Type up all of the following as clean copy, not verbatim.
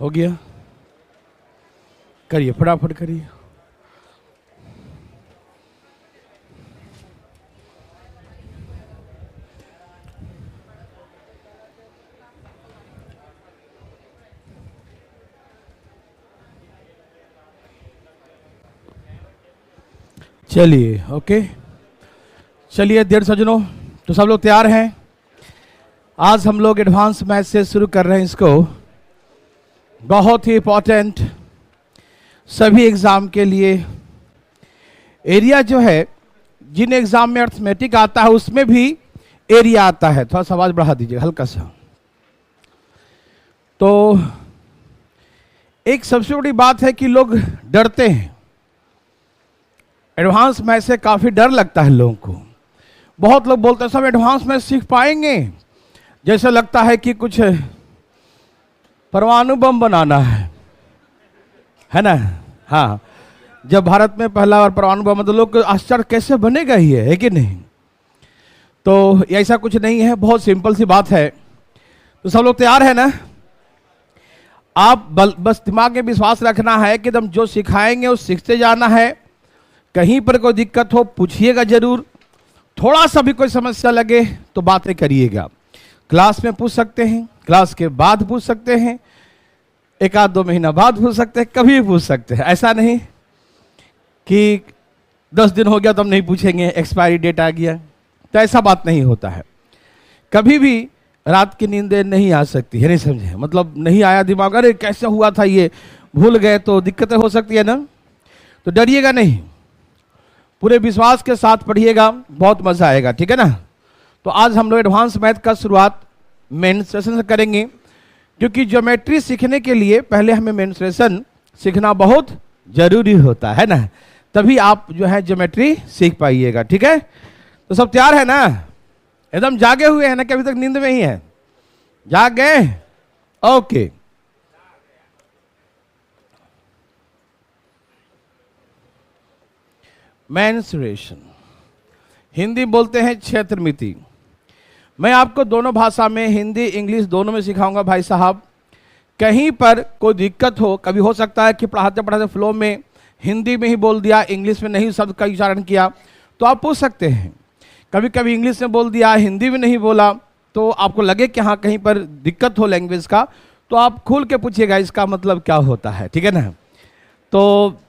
हो गया, करिए फटाफट करिए। चलिए ओके, चलिए देर सजनों, तो सब लोग तैयार हैं? आज हम लोग एडवांस मैथ से शुरू कर रहे हैं इसको। बहुत ही इंपॉर्टेंट सभी एग्जाम के लिए। एरिया जो है, जिन एग्जाम में अर्थमेटिक आता है उसमें भी एरिया आता है। थोड़ा सा आवाज बढ़ा दीजिए हल्का सा। तो एक सबसे बड़ी बात है कि लोग डरते हैं। एडवांस मैथ से काफी डर लगता है लोगों को। बहुत लोग बोलते हैं सब एडवांस मैथ सीख पाएंगे, जैसे लगता है कि कुछ परमाणु बम बनाना है ना। हाँ, जब भारत में पहला बार परमाणु बम, तो लोग आश्चर्य कैसे बनेगा ही है कि नहीं। तो ऐसा कुछ नहीं है, बहुत सिंपल सी बात है। तो सब लोग तैयार है ना? आप बस दिमाग में विश्वास रखना है कि एकदम जो सिखाएंगे वो सीखते जाना है। कहीं पर कोई दिक्कत हो पूछिएगा जरूर। थोड़ा सा भी कोई समस्या लगे तो बातें करिएगा। क्लास में पूछ सकते हैं, क्लास के बाद पूछ सकते हैं, एक आध 2 महीना बाद पूछ सकते हैं, कभी भी पूछ सकते हैं। ऐसा नहीं कि 10 दिन हो गया तो हम नहीं पूछेंगे, एक्सपायरी डेट आ गया, तो ऐसा बात नहीं होता है। कभी भी रात की नींदें नहीं आ सकती है, नहीं समझे? मतलब नहीं आया दिमाग, अरे कैसे हुआ था ये, भूल गए, तो दिक्कतें हो सकती है ना। तो डरिएगा नहीं, पूरे विश्वास के साथ पढ़िएगा, बहुत मजा आएगा, ठीक है ना। तो आज हम लोग एडवांस मैथ का शुरुआत मेंस्ट्रुएशन से करेंगे, क्योंकि ज्योमेट्री सीखने के लिए पहले हमें मेंस्ट्रुएशन सीखना बहुत जरूरी होता है ना, तभी आप जो है ज्योमेट्री सीख पाइएगा, ठीक है। तो सब तैयार है ना? एकदम जागे हुए हैं ना कि अभी तक नींद में ही है? जाग गए? ओके। मेंस्ट्रुएशन हिंदी बोलते हैं क्षेत्रमिति। मैं आपको दोनों भाषा में, हिंदी इंग्लिश दोनों में सिखाऊंगा भाई साहब। कहीं पर कोई दिक्कत हो, कभी हो सकता है कि पढ़ाते पढ़ाते फ्लो में हिंदी में ही बोल दिया, इंग्लिश में नहीं शब्द का उच्चारण किया, तो आप पूछ सकते हैं। कभी कभी इंग्लिश में बोल दिया, हिंदी में नहीं बोला, तो आपको लगे कि हाँ कहीं पर दिक्कत हो लैंग्वेज का, तो आप खुल के पूछिएगा इसका मतलब क्या होता है, ठीक है ना। तो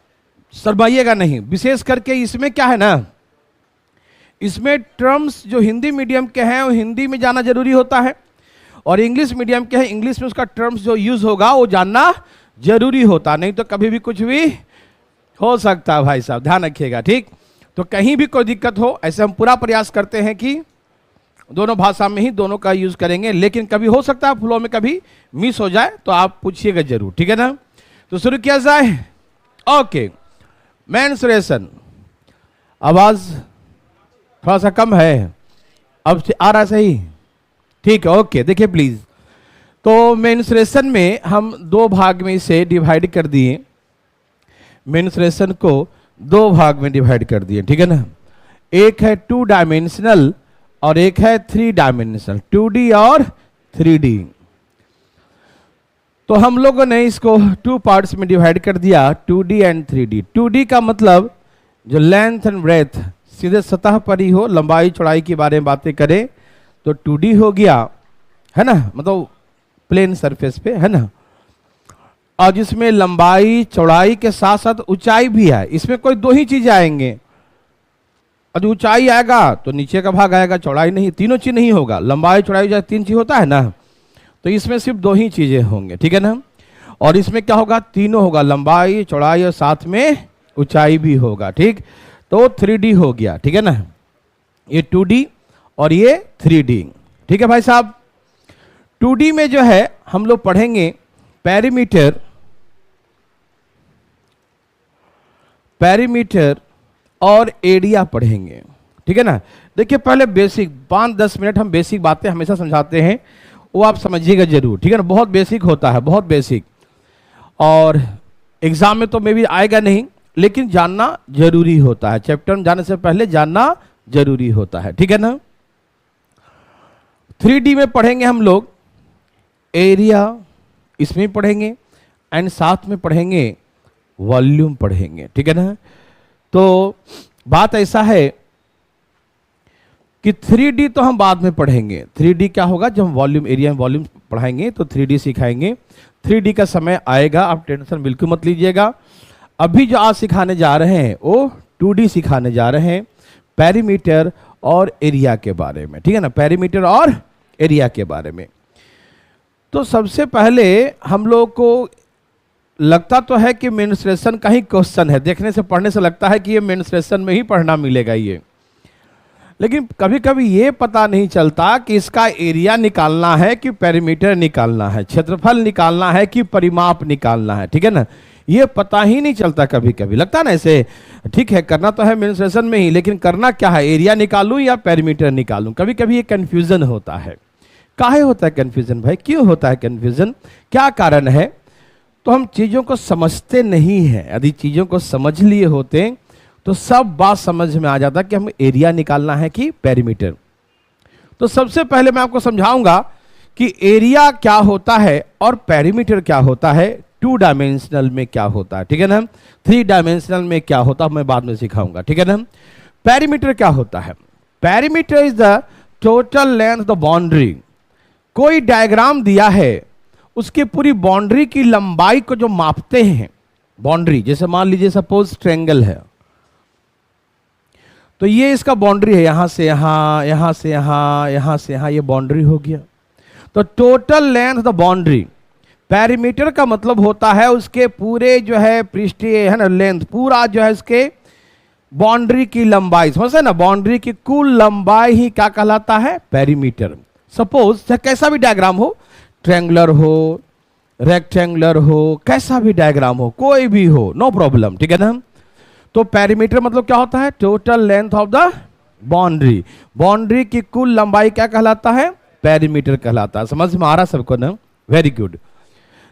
शर्माइएगा नहीं। विशेष करके इसमें क्या है ना, इसमें टर्म्स जो हिंदी मीडियम के हैं वो हिंदी में जाना जरूरी होता है, और इंग्लिश मीडियम के हैं इंग्लिश में उसका टर्म्स जो यूज होगा वो जानना जरूरी होता, नहीं तो कभी भी कुछ भी हो सकता है भाई साहब, ध्यान रखिएगा, ठीक। तो कहीं भी कोई दिक्कत हो, ऐसे हम पूरा प्रयास करते हैं कि दोनों भाषा में ही दोनों का यूज करेंगे, लेकिन कभी हो सकता है फ्लो में कभी मिस हो जाए, तो आप पूछिएगा जरूर, ठीक है ना। तो शुरू किया जाए। Okay, menstruation. आवाज थोड़ा सा कम है, अब आ रहा सही? ठीक है, ओके। देखिए प्लीज, तो मेंस्ट्रुएशन में हम 2 भाग में इसे डिवाइड कर दिए। मेंस्ट्रुएशन को 2 भाग में डिवाइड कर दिए, ठीक है ना। एक है 2 डायमेंशनल और एक है 3 डायमेंशनल, 2D और 3D। तो हम लोगों ने इसको 2 पार्ट्स में डिवाइड कर दिया, 2D एंड 3D। 2D का मतलब जो लेंथ एंड ब्रेथ सीधे सतह पर ही हो, लंबाई चौड़ाई के बारे में बातें करें तो 2D हो गया, है ना, मतलब प्लेन सरफेस पे, है ना। और जिसमें लंबाई चौड़ाई के साथ साथ ऊंचाई भी है, इसमें कोई 2 ही चीजें आएंगे। और ऊंचाई आएगा तो नीचे का भाग आएगा, चौड़ाई नहीं, तीनों चीज नहीं होगा। लंबाई चौड़ाई जैसे 3 चीज होता है ना, तो इसमें सिर्फ 2 ही चीजें होंगे, ठीक है ना। और इसमें क्या होगा, तीनों होगा, लंबाई चौड़ाई और साथ में ऊंचाई भी होगा, ठीक। तो 3D हो गया, ठीक है ना। ये 2D और ये 3D, ठीक है भाई साहब। 2D में जो है हम लोग पढ़ेंगे पेरीमीटर, पेरीमीटर और एरिया पढ़ेंगे, ठीक है ना। देखिए पहले बेसिक 5-10 मिनट हम बेसिक बातें हमेशा समझाते हैं, वो आप समझिएगा जरूर, ठीक है ना। बहुत बेसिक होता है, बहुत बेसिक, और एग्जाम में तो मे भी आएगा नहीं, लेकिन जानना जरूरी होता है। चैप्टर में जाने से पहले जानना जरूरी होता है, ठीक है ना। 3D में पढ़ेंगे हम लोग एरिया, इसमें पढ़ेंगे, एंड साथ में पढ़ेंगे वॉल्यूम पढ़ेंगे, ठीक है ना। तो बात ऐसा है कि 3D तो हम बाद में पढ़ेंगे। 3D क्या होगा, जब हम वॉल्यूम एरिया में वॉल्यूम पढ़ाएंगे तो 3D सिखाएंगे। 3D का समय आएगा, आप टेंशन बिल्कुल मत लीजिएगा। अभी जो आज सिखाने जा रहे हैं वो 2D सिखाने जा रहे हैं, पेरीमीटर और एरिया के बारे में, ठीक है ना, पेरीमीटर और एरिया के बारे में। तो सबसे पहले हम लोग को लगता तो है कि मेंस्ट्रुएशन का ही क्वेश्चन है, देखने से पढ़ने से लगता है कि ये मेंस्ट्रुएशन में ही पढ़ना मिलेगा ये, लेकिन कभी कभी ये पता नहीं चलता कि इसका एरिया निकालना है कि पेरीमीटर निकालना है, क्षेत्रफल निकालना है कि परिमाप निकालना है, ठीक है ना, ये पता ही नहीं चलता। कभी कभी लगता ना ऐसे, ठीक है करना तो है मेंस्ट्रुएशन में ही, लेकिन करना क्या है, एरिया निकालूं या पेरीमीटर निकालूं। कभी कभी ये कंफ्यूजन होता है। काहे होता है कंफ्यूजन भाई, क्यों होता है कंफ्यूजन, क्या कारण है? तो हम चीज़ों को समझते नहीं हैं। यदि चीज़ों को समझ लिए होते तो सब बात समझ में आ जाता कि हमें एरिया निकालना है कि पेरीमीटर। तो सबसे पहले मैं आपको समझाऊंगा कि एरिया क्या होता है और पेरीमीटर क्या होता है, 2 डायमेंशनल में क्या होता है, ठीक है ना, 3 डायमेंशनल में क्या होता है मैं बाद में सिखाऊंगा, ठीक है ना। पेरीमीटर क्या होता है, perimeter is the total length the boundary. कोई डायग्राम दिया है, उसकी पूरी बाउंड्री की लंबाई को जो मापते हैं, बाउंड्री जैसे मान लीजिए सपोज ट्रायंगल है, तो ये इसका बाउंड्री है, यहां से यहां, यहां से यहां, यहां से यहां, ये बाउंड्री हो गया। तो total length the boundary, perimeter का मतलब होता है उसके पूरे जो है पृष्ठीय है ना लेंथ, पूरा जो है इसके बाउंड्री की लंबाई, समझे ना, बाउंड्री की कुल लंबाई ही क्या कहलाता है, पेरीमीटर। सपोज कैसा भी डायग्राम हो, ट्रायंगुलर हो, रेक्टेंगुलर हो, कैसा भी डायग्राम हो, कोई भी हो, नो प्रॉब्लम, ठीक है ना। तो पेरीमीटर मतलब क्या होता है, total length of the boundary, boundary की कुल लंबाई क्या कहलाता है, पेरीमीटर कहलाता है। समझ में आ रहा सबको ना, वेरी गुड।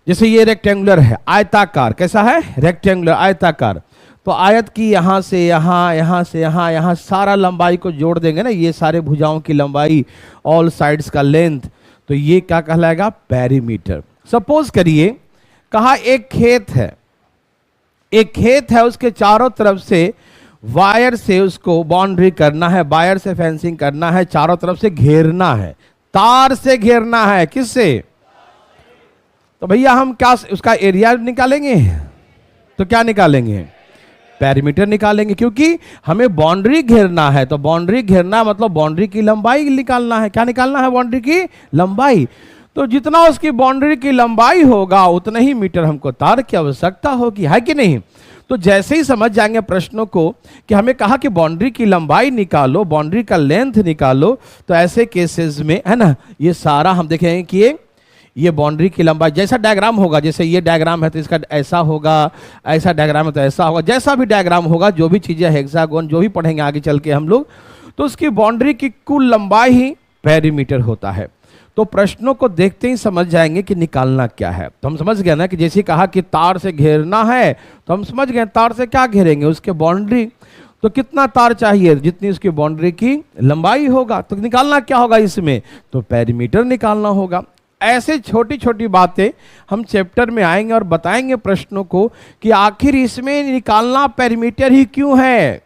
जैसे ये रेक्टेंगुलर है, आयताकार, कैसा है, रेक्टेंगुलर आयताकार, तो आयत की यहां से यहां, यहां से यहां, यहां सारा लंबाई को जोड़ देंगे ना, ये सारे भुजाओं की लंबाई, ऑल साइड्स का लेंथ, तो ये क्या कहलाएगा, पेरीमीटर। सपोज करिए कहा एक खेत है, एक खेत है, उसके चारों तरफ से वायर से उसको बाउंड्री करना है, वायर से फेंसिंग करना है, चारों तरफ से घेरना है, तार से घेरना है, किससे, तो भैया हम क्या उसका एरिया निकालेंगे, तो क्या निकालेंगे, पेरीमीटर निकालेंगे, क्योंकि हमें बाउंड्री घेरना है। तो बाउंड्री घेरना मतलब बाउंड्री की लंबाई निकालना है, क्या निकालना है, बाउंड्री की लंबाई। तो जितना उसकी बाउंड्री की लंबाई होगा उतना ही मीटर हमको तार की आवश्यकता होगी, है कि नहीं। तो जैसे ही समझ जाएंगे प्रश्नों को कि हमें कहा कि बाउंड्री की लंबाई निकालो, बाउंड्री का लेंथ निकालो, तो ऐसे केसेस में है ना, ये सारा हम देखेंगे कि ये बाउंड्री की लंबाई, जैसा डायग्राम होगा, जैसे ये डायग्राम है तो इसका ऐसा होगा, ऐसा डायग्राम है तो ऐसा होगा, जैसा भी डायग्राम होगा, जो भी चीजें हेक्सागोन जो भी पढ़ेंगे आगे चल के हम लोग, तो उसकी बाउंड्री की कुल लंबाई ही पेरीमीटर होता है। तो प्रश्नों को देखते ही समझ जाएंगे कि निकालना क्या है। तो हम समझ गए ना कि जैसे कहा कि तार से घेरना है, तो हम समझ गए तार से क्या घेरेंगे, उसके बाउंड्री। तो कितना तार चाहिए, जितनी उसकी बाउंड्री की लंबाई होगा। तो निकालना क्या होगा इसमें, तो पेरीमीटर निकालना होगा। ऐसे छोटी छोटी बातें हम चैप्टर में आएंगे और बताएंगे प्रश्नों को कि आखिर इसमें निकालना पेरीमीटर ही क्यों है,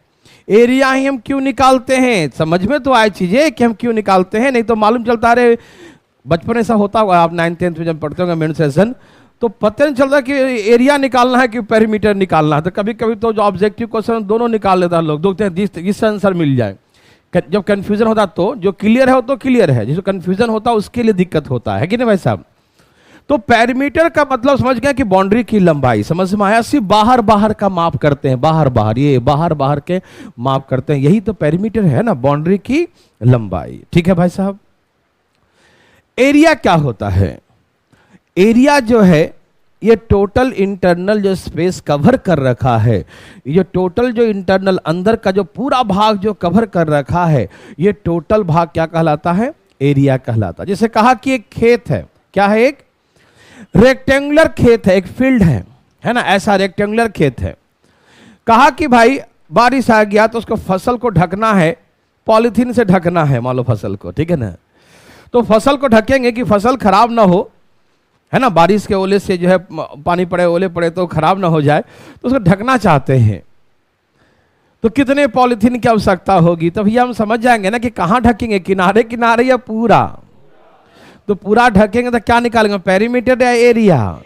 एरिया ही हम क्यों निकालते हैं। समझ में तो आए चीजें कि हम क्यों निकालते हैं, नहीं तो मालूम चलता रहे बचपन ऐसा होता होगा, आप 9th-10th में जब पढ़ते होंगे मेंस्ट्रुएशन, तो पता नहीं चलता कि एरिया निकालना है कि पेरीमीटर निकालना है। तो कभी कभी तो जो ऑब्जेक्टिव क्वेश्चन दोनों निकाल लेता है लोग, देखते हैं जिससे आंसर मिल जाए। जब कंफ्यूजन होता तो जो क्लियर है वो तो क्लियर है, जिसको कंफ्यूजन होता है उसके लिए दिक्कत होता है कि नहीं भाई साहब। तो पेरीमीटर का मतलब समझ गए कि बाउंड्री की लंबाई, समझ में आया, सिर्फ बाहर बाहर का माप करते हैं, बाहर बाहर, ये बाहर बाहर के माप करते हैं, यही तो पेरीमीटर है ना, बाउंड्री की लंबाई। ठीक है भाई साहब। एरिया क्या होता है, एरिया जो है ये टोटल इंटरनल जो स्पेस कवर कर रखा है, ये जो टोटल जो इंटरनल अंदर का जो पूरा भाग जो कवर कर रखा है, ये टोटल भाग क्या कहलाता है, एरिया कहलाता है। जैसे कहा कि एक खेत है, क्या है, एक रेक्टेंगुलर खेत है, एक फील्ड है ना, ऐसा रेक्टेंगुलर खेत है। कहा कि भाई बारिश आ गया तो उसको फसल को ढकना है, पॉलीथीन से ढकना है, मान लो फसल को, ठीक है ना। तो फसल को ढकेंगे कि फसल खराब ना हो, है ना, बारिश के ओले से जो है पानी पड़े, ओले पड़े तो खराब ना हो जाए, तो उसको ढकना चाहते हैं। तो कितने पॉलिथीन की आवश्यकता होगी, तो भैया हम समझ जाएंगे ना कि कहाँ ढकेंगे, किनारे किनारे या पूरा। तो पूरा ढकेंगे तो क्या निकालेंगे, पेरीमीटर या एरिया,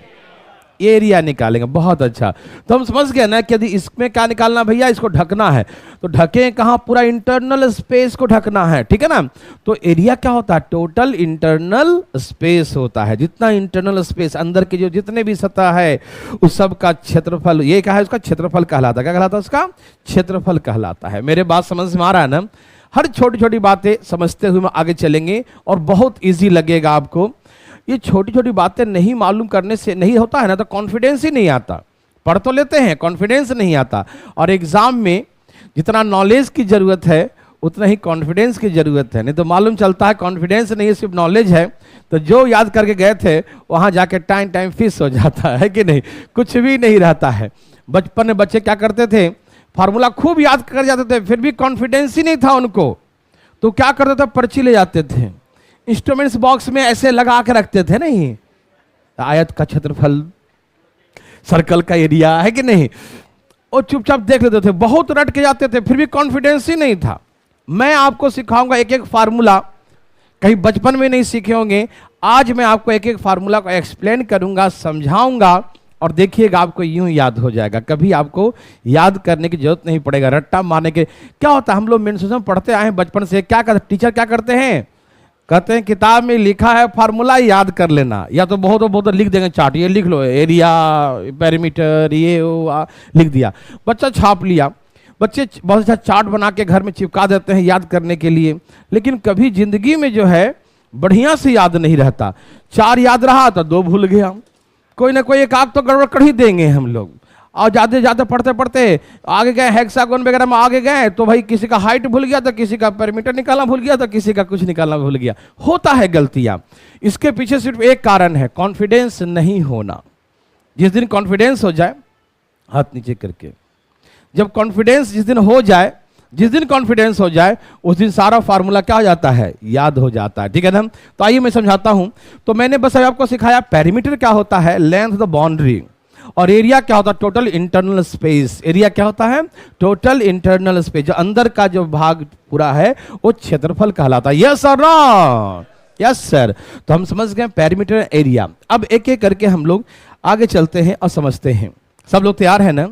एरिया निकालेंगे। बहुत अच्छा, तो हम समझ गए ना कि यदि इसमें क्या निकालना भैया, इसको ढकना है, तो ढके कहाँ, पूरा इंटरनल स्पेस को ढकना है, ठीक है ना। तो एरिया क्या होता है, टोटल इंटरनल स्पेस होता है। जितना इंटरनल स्पेस अंदर की जो जितने भी सतह है उस सब का क्षेत्रफल, ये क्या है, उसका क्षेत्रफल कहलाता है। क्या कहलाता है, उसका क्षेत्रफल कहलाता है। मेरे बात समझ में आ रहा है ना। हर छोटी छोटी बातें समझते हुए हम आगे चलेंगे और बहुत ईजी लगेगा आपको। ये छोटी छोटी बातें नहीं मालूम करने से नहीं होता है ना, तो कॉन्फिडेंस ही नहीं आता। पढ़ तो लेते हैं, कॉन्फिडेंस नहीं आता। और एग्जाम में जितना नॉलेज की जरूरत है उतना ही कॉन्फिडेंस की जरूरत है। नहीं तो मालूम चलता है कॉन्फिडेंस नहीं है, सिर्फ नॉलेज है, तो जो याद करके गए थे वहां जाके टाइम टाइम फिस हो जाता है कि नहीं, कुछ भी नहीं रहता है। बचपन में बच्चे क्या करते थे, फार्मूला खूब याद कर जाते थे, फिर भी कॉन्फिडेंस ही नहीं था उनको, तो क्या करते थे, पर्ची ले जाते थे, इंस्ट्रूमेंट्स बॉक्स में ऐसे लगा के रखते थे। नहीं, आयत का क्षेत्रफल, सर्कल का एरिया, है कि नहीं, और चुपचाप देख लेते थे, बहुत रट के जाते थे, फिर भी कॉन्फिडेंस ही नहीं था। मैं आपको सिखाऊंगा एक एक फार्मूला, कहीं बचपन में नहीं सीखे होंगे, आज मैं आपको एक एक फार्मूला को एक्सप्लेन करूंगा, समझाऊंगा, और देखिएगा आपको यूं याद हो जाएगा। कभी आपको याद करने की जरूरत नहीं पड़ेगा, रट्टा मारने के। क्या होता है, हम लोग मेंसुरेशन पढ़ते आए हैं बचपन से, क्या करते टीचर क्या करते हैं, कहते हैं किताब में लिखा है फार्मूला याद कर लेना, या तो बहुत लिख देंगे चार्ट, ये लिख लो, एरिया, पेरीमीटर, ये लिख दिया, बच्चा छाप लिया। बच्चे बहुत अच्छा चार्ट बना के घर में चिपका देते हैं याद करने के लिए, लेकिन कभी जिंदगी में जो है बढ़िया से याद नहीं रहता। 4 याद रहा तो 2 भूल गया, कोई ना कोई एक आग तो गड़बड़ कर ही देंगे हम लोग। और ज़्यादा ज़्यादा पढ़ते पढ़ते आगे गए, हेक्सागोन वगैरह में आगे गए, तो भाई किसी का हाइट भूल गया, तो किसी का पेरीमीटर निकालना भूल गया, तो किसी का कुछ निकालना भूल गया। होता है गलतियां। इसके पीछे सिर्फ एक कारण है, कॉन्फिडेंस नहीं होना। जिस दिन कॉन्फिडेंस हो जाए, हाथ नीचे करके, जब कॉन्फिडेंस जिस दिन हो जाए, जिस दिन कॉन्फिडेंस हो जाए उस दिन सारा फार्मूला क्या हो जाता है, याद हो जाता है, ठीक है ना। तो आइए मैं समझाता हूं। तो मैंने बस आपको सिखाया पेरीमीटर क्या होता है, लेंथ द बाउंड्री, और एरिया क्या होता है, टोटल इंटरनल स्पेस। एरिया क्या होता है, टोटल इंटरनल स्पेस, जो अंदर का जो भाग पूरा है वो क्षेत्रफल कहलाता है। Yes sir, no yes sir. तो हम समझ गए पेरीमीटर, एरिया। अब एक एक करके हम लोग आगे चलते हैं और समझते हैं। सब लोग तैयार है ना।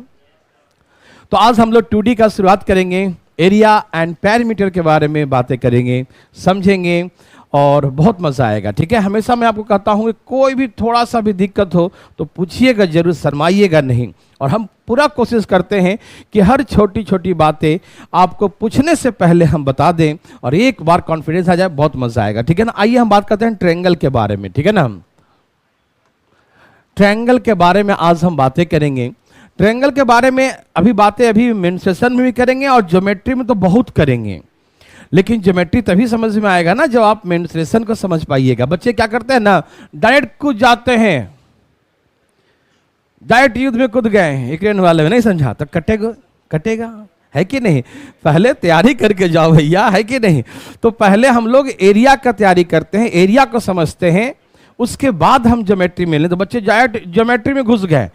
तो आज हम लोग 2D का शुरुआत करेंगे, एरिया एंड पेरीमीटर के बारे में बातें करेंगे, समझेंगे और बहुत मजा आएगा, ठीक है। हमेशा मैं आपको कहता हूं कि कोई भी थोड़ा सा भी दिक्कत हो तो पूछिएगा जरूर, शर्माइएगा नहीं। और हम पूरा कोशिश करते हैं कि हर छोटी छोटी बातें आपको पूछने से पहले हम बता दें और एक बार कॉन्फिडेंस आ जाए, बहुत मजा आएगा, ठीक है ना। आइए हम बात करते हैं ट्रायंगल के बारे में, ठीक है ना। ट्रायंगल के बारे में आज हम बातें करेंगे। ट्रायंगल के बारे में अभी मेंसुरेशन में भी करेंगे और ज्योमेट्री में तो बहुत करेंगे, लेकिन ज्योमेट्री तभी समझ में आएगा ना जब आप मेंसुरेशन को समझ पाइएगा। बच्चे क्या करते हैं ना, डायरेक्ट कूद जाते हैं, डायरेक्ट युद्ध में कूद गए, यूक्रेन वाले में नहीं समझा तो कटेगा, है कि नहीं। पहले तैयारी करके जाओ भैया, है कि नहीं। तो पहले हम लोग एरिया का तैयारी करते हैं, एरिया को समझते हैं, उसके बाद हम ज्योमेट्री में लें। तो बच्चे डायरेक्ट ज्योमेट्री में घुस गए,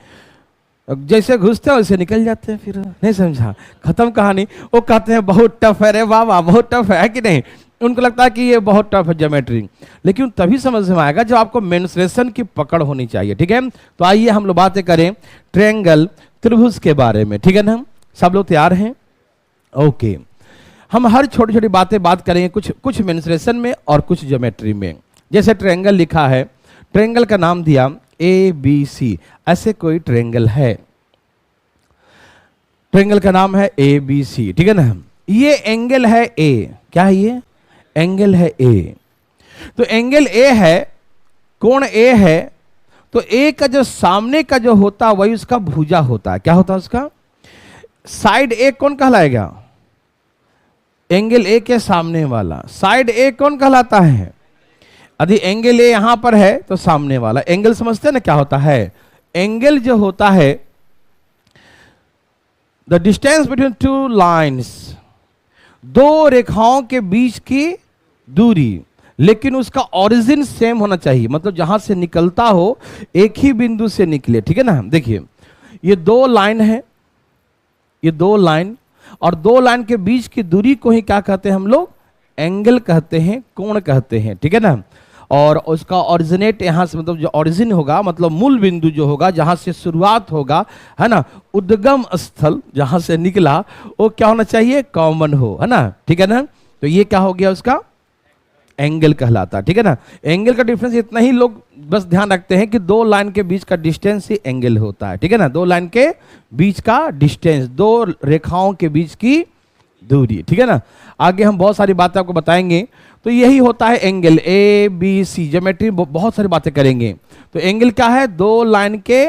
जैसे घुसते हैं वैसे निकल जाते हैं, फिर नहीं समझा, खत्म कहानी। वो कहते हैं बहुत टफ है रे बाबा, बहुत टफ है कि नहीं। उनको लगता है कि ये बहुत टफ है ज्योमेट्री, लेकिन तभी समझ में आएगा जब आपको मेंसुरेशन की पकड़ होनी चाहिए, ठीक है। तो आइए हम लोग बातें करें ट्रायंगल, त्रिभुज के बारे में, ठीक है ना। सब लोग तैयार हैं, ओके। हम हर छोटी छोटी बातें बात करेंगे, कुछ मेंसुरेशन में और कुछ ज्योमेट्री में। जैसे ट्रायंगल लिखा है, ट्रायंगल का नाम दिया ABC, ऐसे कोई ट्रायंगल है, ट्रायंगल का नाम है ABC, ठीक है ना। ये एंगल है A, क्या है ये, एंगल है A। तो एंगल A है, कोण A है, तो A का जो सामने का जो होता है वही उसका भुजा होता है। क्या होता है उसका साइड A, कौन कहलाएगा, एंगल A के सामने वाला साइड A कौन कहलाता है। यदि एंगल ए यहां पर है तो सामने वाला एंगल, समझते हैं ना क्या होता है। एंगल जो होता है द डिस्टेंस बिटवीन 2 लाइन्स, 2 रेखाओं के बीच की दूरी, लेकिन उसका ओरिजिन सेम होना चाहिए, मतलब जहां से निकलता हो एक ही बिंदु से निकले, ठीक है ना। देखिए ये दो लाइन है, ये दो लाइन, और दो लाइन के बीच की दूरी को ही क्या कहते हैं हम लोग, एंगल कहते हैं, कोण कहते हैं, ठीक है ना। और उसका ओरिजिनेट यहां से, मतलब जो ओरिजिन होगा, मतलब मूल बिंदु जो होगा, जहां से शुरुआत होगा, है ना, उद्गम स्थल जहां से निकला, वो क्या होना चाहिए, कॉमन हो, है ना, ठीक है ना। तो ये क्या हो गया, उसका एंगल कहलाता है, ठीक है ना। एंगल का डिफरेंस इतना ही लोग बस ध्यान रखते हैं कि दो लाइन के बीच का डिस्टेंस ही एंगल होता है, ठीक है ना। दो लाइन के बीच का डिस्टेंस, दो रेखाओं के बीच की दूरी, ठीक है ना। आगे हम बहुत सारी बातें आपको बताएंगे। तो यही होता है angle, A B C, geometry बहुत सारी बातें करेंगे। तो एंगल क्या है, दो लाइन के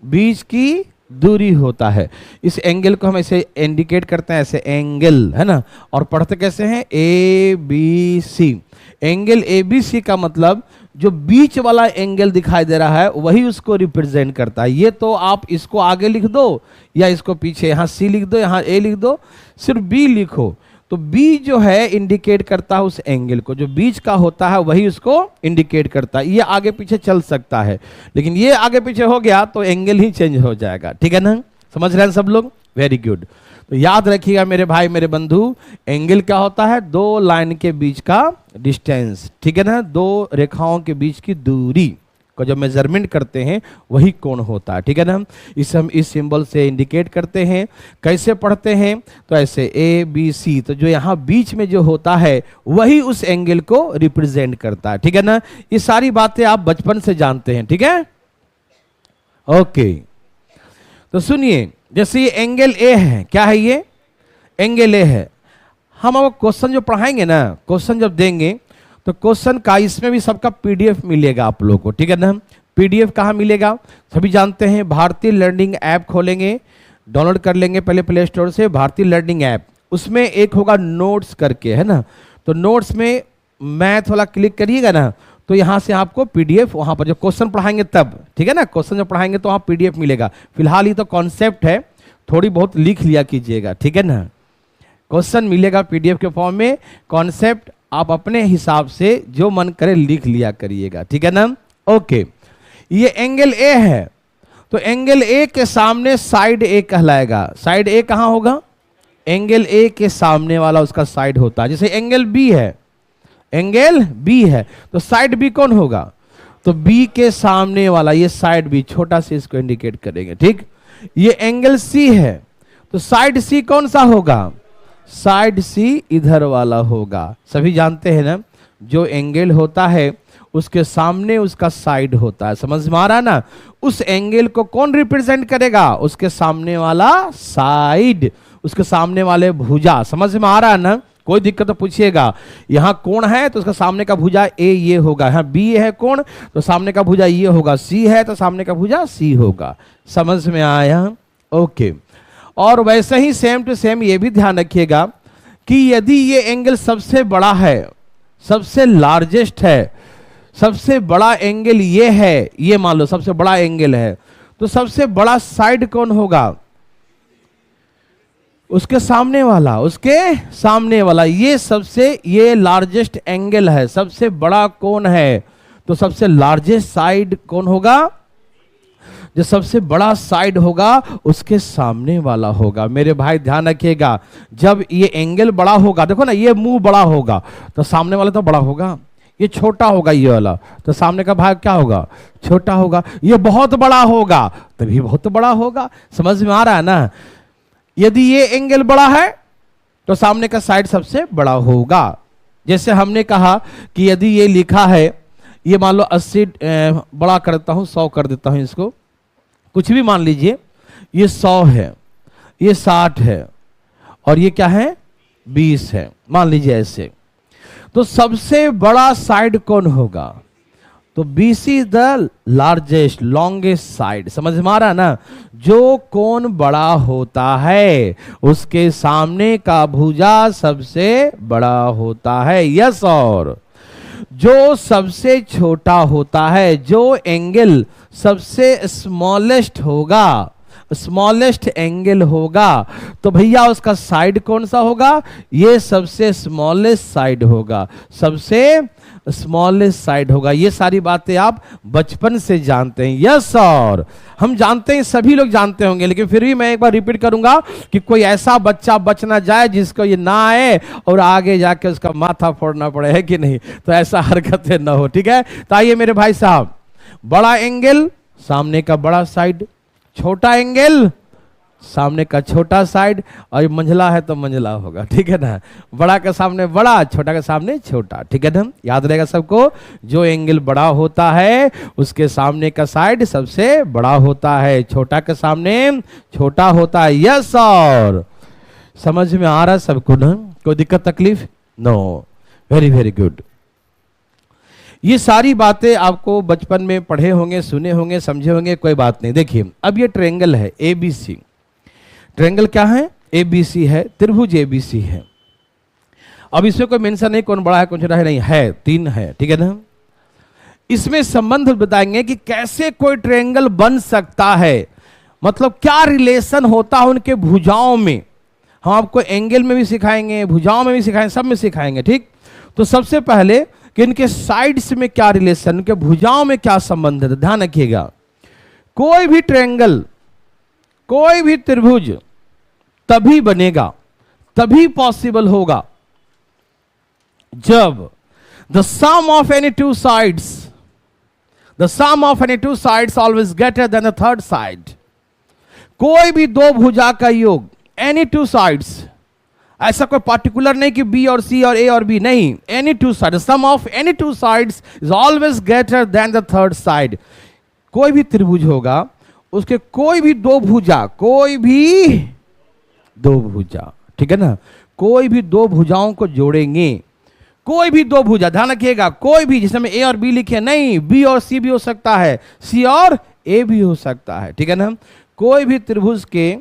बीच की दूरी होता है। इस एंगल को हम ऐसे इंडिकेट करते हैं, ऐसे एंगल, है ना। और पढ़ते कैसे हैं, A B C. Angle A B C का मतलब जो बीच वाला एंगल दिखाई दे रहा है वही उसको रिप्रेजेंट करता है। ये तो आप इसको आगे लिख दो या इसको पीछे, यहाँ सी लिख दो, यहाँ ए लिख दो, सिर्फ बी लिखो, तो बी जो है इंडिकेट करता है उस एंगल को, जो बीच का होता है वही उसको इंडिकेट करता है। ये आगे पीछे चल सकता है, लेकिन ये आगे पीछे हो गया तो एंगल ही चेंज हो जाएगा, ठीक है ना। समझ रहे हैं सब लोग, वेरी गुड। तो याद रखिएगा मेरे भाई मेरे बंधु, एंगल क्या होता है, दो लाइन के बीच का डिस्टेंस, ठीक है ना, दो रेखाओं के बीच की दूरी को जब मेजरमेंट करते हैं वही कोण होता है, ठीक है ना। हम इस सिंबल से इंडिकेट करते हैं। कैसे पढ़ते हैं, तो ऐसे ए बी सी, तो जो यहाँ बीच में जो होता है वही उस एंगल को रिप्रेजेंट करता है, ठीक है ना। ये सारी बातें आप बचपन से जानते हैं, ठीक है, ओके। तो सुनिए, जैसे ये एंगल ए है, क्या है ये, एंगल ए है। हम अब क्वेश्चन जो पढ़ाएंगे ना, क्वेश्चन जब देंगे तो क्वेश्चन का इसमें भी सबका पीडीएफ मिलेगा आप लोगों को, ठीक है ना। पीडीएफ कहाँ मिलेगा, सभी जानते हैं, भारतीय लर्निंग ऐप खोलेंगे, डाउनलोड कर लेंगे पहले प्ले स्टोर से भारतीय लर्निंग ऐप। उसमें एक होगा नोट्स करके, है ना। तो नोट्स में मैथ वाला क्लिक करिएगा ना, तो यहाँ से आपको पीडीएफ, वहाँ पर जो क्वेश्चन पढ़ाएंगे तब, ठीक है ना, क्वेश्चन जो पढ़ाएंगे तो वहाँ पीडीएफ मिलेगा। फिलहाल ये तो कॉन्सेप्ट है, थोड़ी बहुत लिख लिया कीजिएगा, ठीक है ना। क्वेश्चन मिलेगा पीडीएफ के फॉर्म में, कॉन्सेप्ट आप अपने हिसाब से जो मन करे लिख लिया करिएगा, ठीक है ना, ओके। ये एंगल ए है, तो एंगल ए के सामने साइड ए कहलाएगा। साइड ए कहाँ होगा, एंगल ए के सामने वाला उसका साइड होता है। जैसे एंगल बी है, एंगल बी है, तो साइड बी कौन होगा, तो बी के सामने वाला ये साइड बी, छोटा से इसको इंडिकेट करेंगे, ठीक। ये एंगल सी है, तो साइड सी कौन सा होगा, साइड सी इधर वाला होगा। सभी जानते हैं ना, जो एंगल होता है उसके सामने उसका साइड होता है, समझ में आ रहा है ना। उस एंगल को कौन रिप्रेजेंट करेगा, उसके सामने वाला साइड, उसके सामने वाले भुजा, समझ में आ रहा है ना। कोई दिक्कत तो पूछिएगा, यहाँ कोण है तो उसका सामने का भुजा ए ये होगा, यहाँ बी है कोण तो सामने का भुजा ये होगा, सी है तो सामने का भुजा सी होगा। समझ में आया, ओके। और वैसे ही सेम टू सेम ये भी ध्यान रखिएगा कि यदि ये एंगल सबसे बड़ा है, सबसे लार्जेस्ट है, सबसे बड़ा एंगल ये है, ये मान लो सबसे बड़ा एंगल है, तो सबसे बड़ा साइड कौन होगा, उसके सामने वाला, उसके सामने वाला। ये सबसे, ये लार्जेस्ट एंगल है, सबसे बड़ा कोण है, तो सबसे लार्जेस्ट साइड कौन होगा, जो सबसे बड़ा साइड होगा उसके सामने वाला होगा। मेरे भाई ध्यान रखिएगा, जब ये एंगल बड़ा होगा, देखो ना, ये मुंह बड़ा होगा तो सामने वाला तो बड़ा होगा, ये छोटा होगा ये वाला तो सामने का भाग क्या होगा, छोटा होगा। ये बहुत बड़ा होगा तभी बहुत बड़ा होगा। समझ में आ रहा है ना। यदि ये एंगल बड़ा है तो सामने का साइड सबसे बड़ा होगा। जैसे हमने कहा कि यदि ये लिखा है, ये मान लो 80, बड़ा करता हूं 100 कर देता हूं इसको, कुछ भी मान लीजिए, ये 100 है, ये 60 है और ये क्या है 20 है, मान लीजिए ऐसे। तो सबसे बड़ा साइड कौन होगा, तो BC is the largest longest side. समझ में आ रहा है ना। जो कोण बड़ा होता है उसके सामने का भुजा सबसे बड़ा होता है, यस। और जो सबसे छोटा होता है, जो एंगल सबसे स्मॉलेस्ट होगा, स्मॉलेस्ट एंगल होगा, तो भैया उसका साइड कौन सा होगा? ये सबसे स्मॉलेस्ट साइड होगा, सबसे स्मॉलेस्ट साइड होगा। ये सारी बातें आप बचपन से जानते हैं। यस सर, हम जानते हैं, सभी लोग जानते होंगे, लेकिन फिर भी मैं एक बार रिपीट करूंगा कि कोई ऐसा बच्चा बच ना जाए जिसको ये ना आए और आगे जाके उसका माथा फोड़ना पड़े, है कि नहीं? तो ऐसा हरकतें ना हो, ठीक है? तो आइए मेरे भाई साहब, बड़ा एंगल सामने का बड़ा साइड, छोटा एंगल सामने का छोटा साइड, और मंझला है तो मंझला होगा, ठीक है ना? बड़ा के सामने बड़ा, छोटा के सामने छोटा, ठीक है ना? याद रहेगा सबको, जो एंगल बड़ा होता है उसके सामने का साइड सबसे बड़ा होता है, छोटा के सामने छोटा होता है। यस सर, समझ में आ रहा है सबको ना? कोई दिक्कत तकलीफ? No, very very good. ये सारी बातें आपको बचपन में पढ़े होंगे, सुने होंगे, समझे होंगे, कोई बात नहीं। देखिए, अब ये ट्रायंगल है एबीसी। ट्रायंगल क्या है? एबीसी है, त्रिभुज एबीसी है। अब इसमें कोई मेंशन नहीं कौन बड़ा है कौन छोटा है, नहीं है, तीन है, ठीक है ना? इसमें संबंध बताएंगे कि कैसे कोई ट्रायंगल बन सकता है, मतलब क्या रिलेशन होता है उनके भुजाओं में। हम आपको एंगल में भी सिखाएंगे, भुजाओं में भी सिखाएंगे, सब में सिखाएंगे, ठीक? तो सबसे पहले कि इनके साइड्स में क्या रिलेशन, इनके भुजाओं में क्या संबंध है, ध्यान रखिएगा। कोई भी ट्रायंगल, कोई भी त्रिभुज तभी बनेगा, तभी पॉसिबल होगा जब the sum of any two sides, the sum of any two sides always greater than the third side. कोई भी दो भुजा का योग, एनी टू साइड्स, ऐसा कोई पार्टिकुलर नहीं कि बी और सी और ए और बी, नहीं, any two side, sum of any two sides is always greater than the third side. कोई भी त्रिभुज होगा, उसके कोई भी दो भुजा, कोई भी दो भुजा, ठीक है ना? कोई भी दो भुजाओं को जोड़ेंगे, कोई भी दो भुजा, ध्यान रखिएगा, कोई भी, जिसमें ए और बी लिखे नहीं, बी और सी भी हो सकता है, सी और ए भी हो सकता है, ठीक है ना? कोई भी त्रिभुज के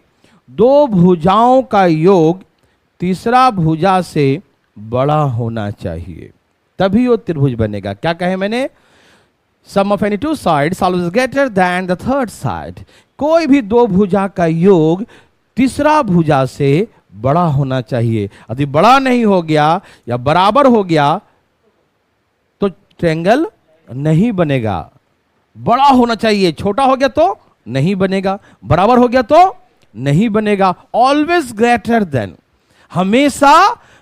दो भुजाओं का योग तीसरा भुजा से बड़ा होना चाहिए, तभी वो त्रिभुज बनेगा। क्या कहे मैंने? Sum of any two sides always greater than the third side. कोई भी दो भुजा का योग तीसरा भुजा से बड़ा होना चाहिए। यदि बड़ा नहीं हो गया या बराबर हो गया तो ट्रायंगल नहीं बनेगा। बड़ा होना चाहिए, छोटा हो गया तो नहीं बनेगा, बराबर हो गया तो नहीं बनेगा। ऑलवेज ग्रेटर देन, हमेशा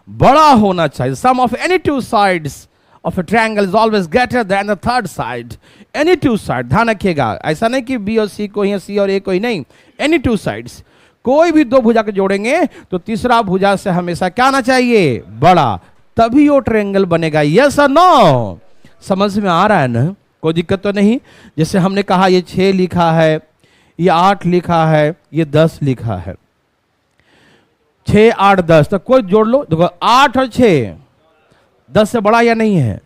बड़ा होना चाहिए। Sum of any two sides of a triangle is always greater than the third side. Any two side, ध्यान रखिएगा, ऐसा नहीं कि बी और सी को ही, सी और ए को ही, नहीं, एनी टू साइड्स। कोई भी दो भुजा को जोड़ेंगे तो तीसरा भुजा से हमेशा क्या आना चाहिए? बड़ा, तभी वो ट्रायंगल बनेगा। यस और नो? समझ में आ रहा है ना? कोई दिक्कत तो नहीं? जैसे हमने कहा ये 6 लिखा है, ये 8 लिखा है, ये 10 लिखा है, 6 8 10, तो कोई जोड़ लो। देखो 8 और 6 10 से बड़ा या नहीं है?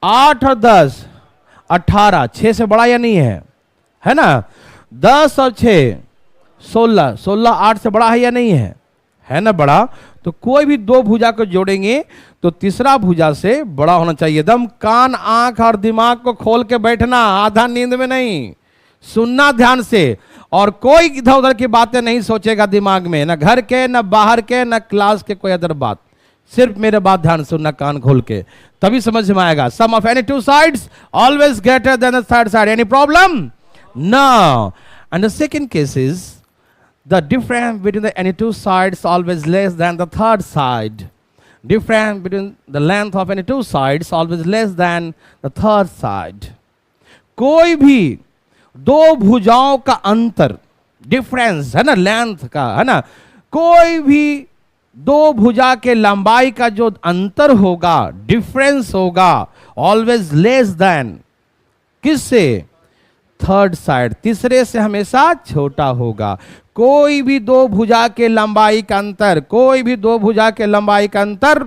8 और 10 18, 6 से बड़ा या नहीं है ना? 10 और 6 16, 16 8 से बड़ा है या नहीं है ना बड़ा? तो कोई भी दो भुजा को जोड़ेंगे तो तीसरा भुजा से बड़ा होना चाहिए। एकदम कान, आंख और दिमाग को खोल के बैठना, आधा नींद में नहीं, सुनना ध्यान से, और कोई इधर उधर की बातें नहीं सोचेगा दिमाग में, ना घर के, ना बाहर के, ना क्लास के कोई अदर बात, सिर्फ मेरे बात ध्यान सुनना कान खोल के, तभी समझ में आएगा। Sum of any two sides always greater than the third side. Any problem? No. And the second case is the difference between the any two sides always less than the third side. Difference between the length of any two sides always less than the third side. कोई भी दो भुजाओं का अंतर, difference है ना, length का, है ना, कोई भी दो भुजा के लंबाई का जो अंतर होगा, डिफरेंस होगा, ऑलवेज लेस देन किससे? थर्ड साइड, तीसरे से हमेशा छोटा होगा। कोई भी दो भुजा के लंबाई का अंतर, कोई भी दो भुजा के लंबाई का अंतर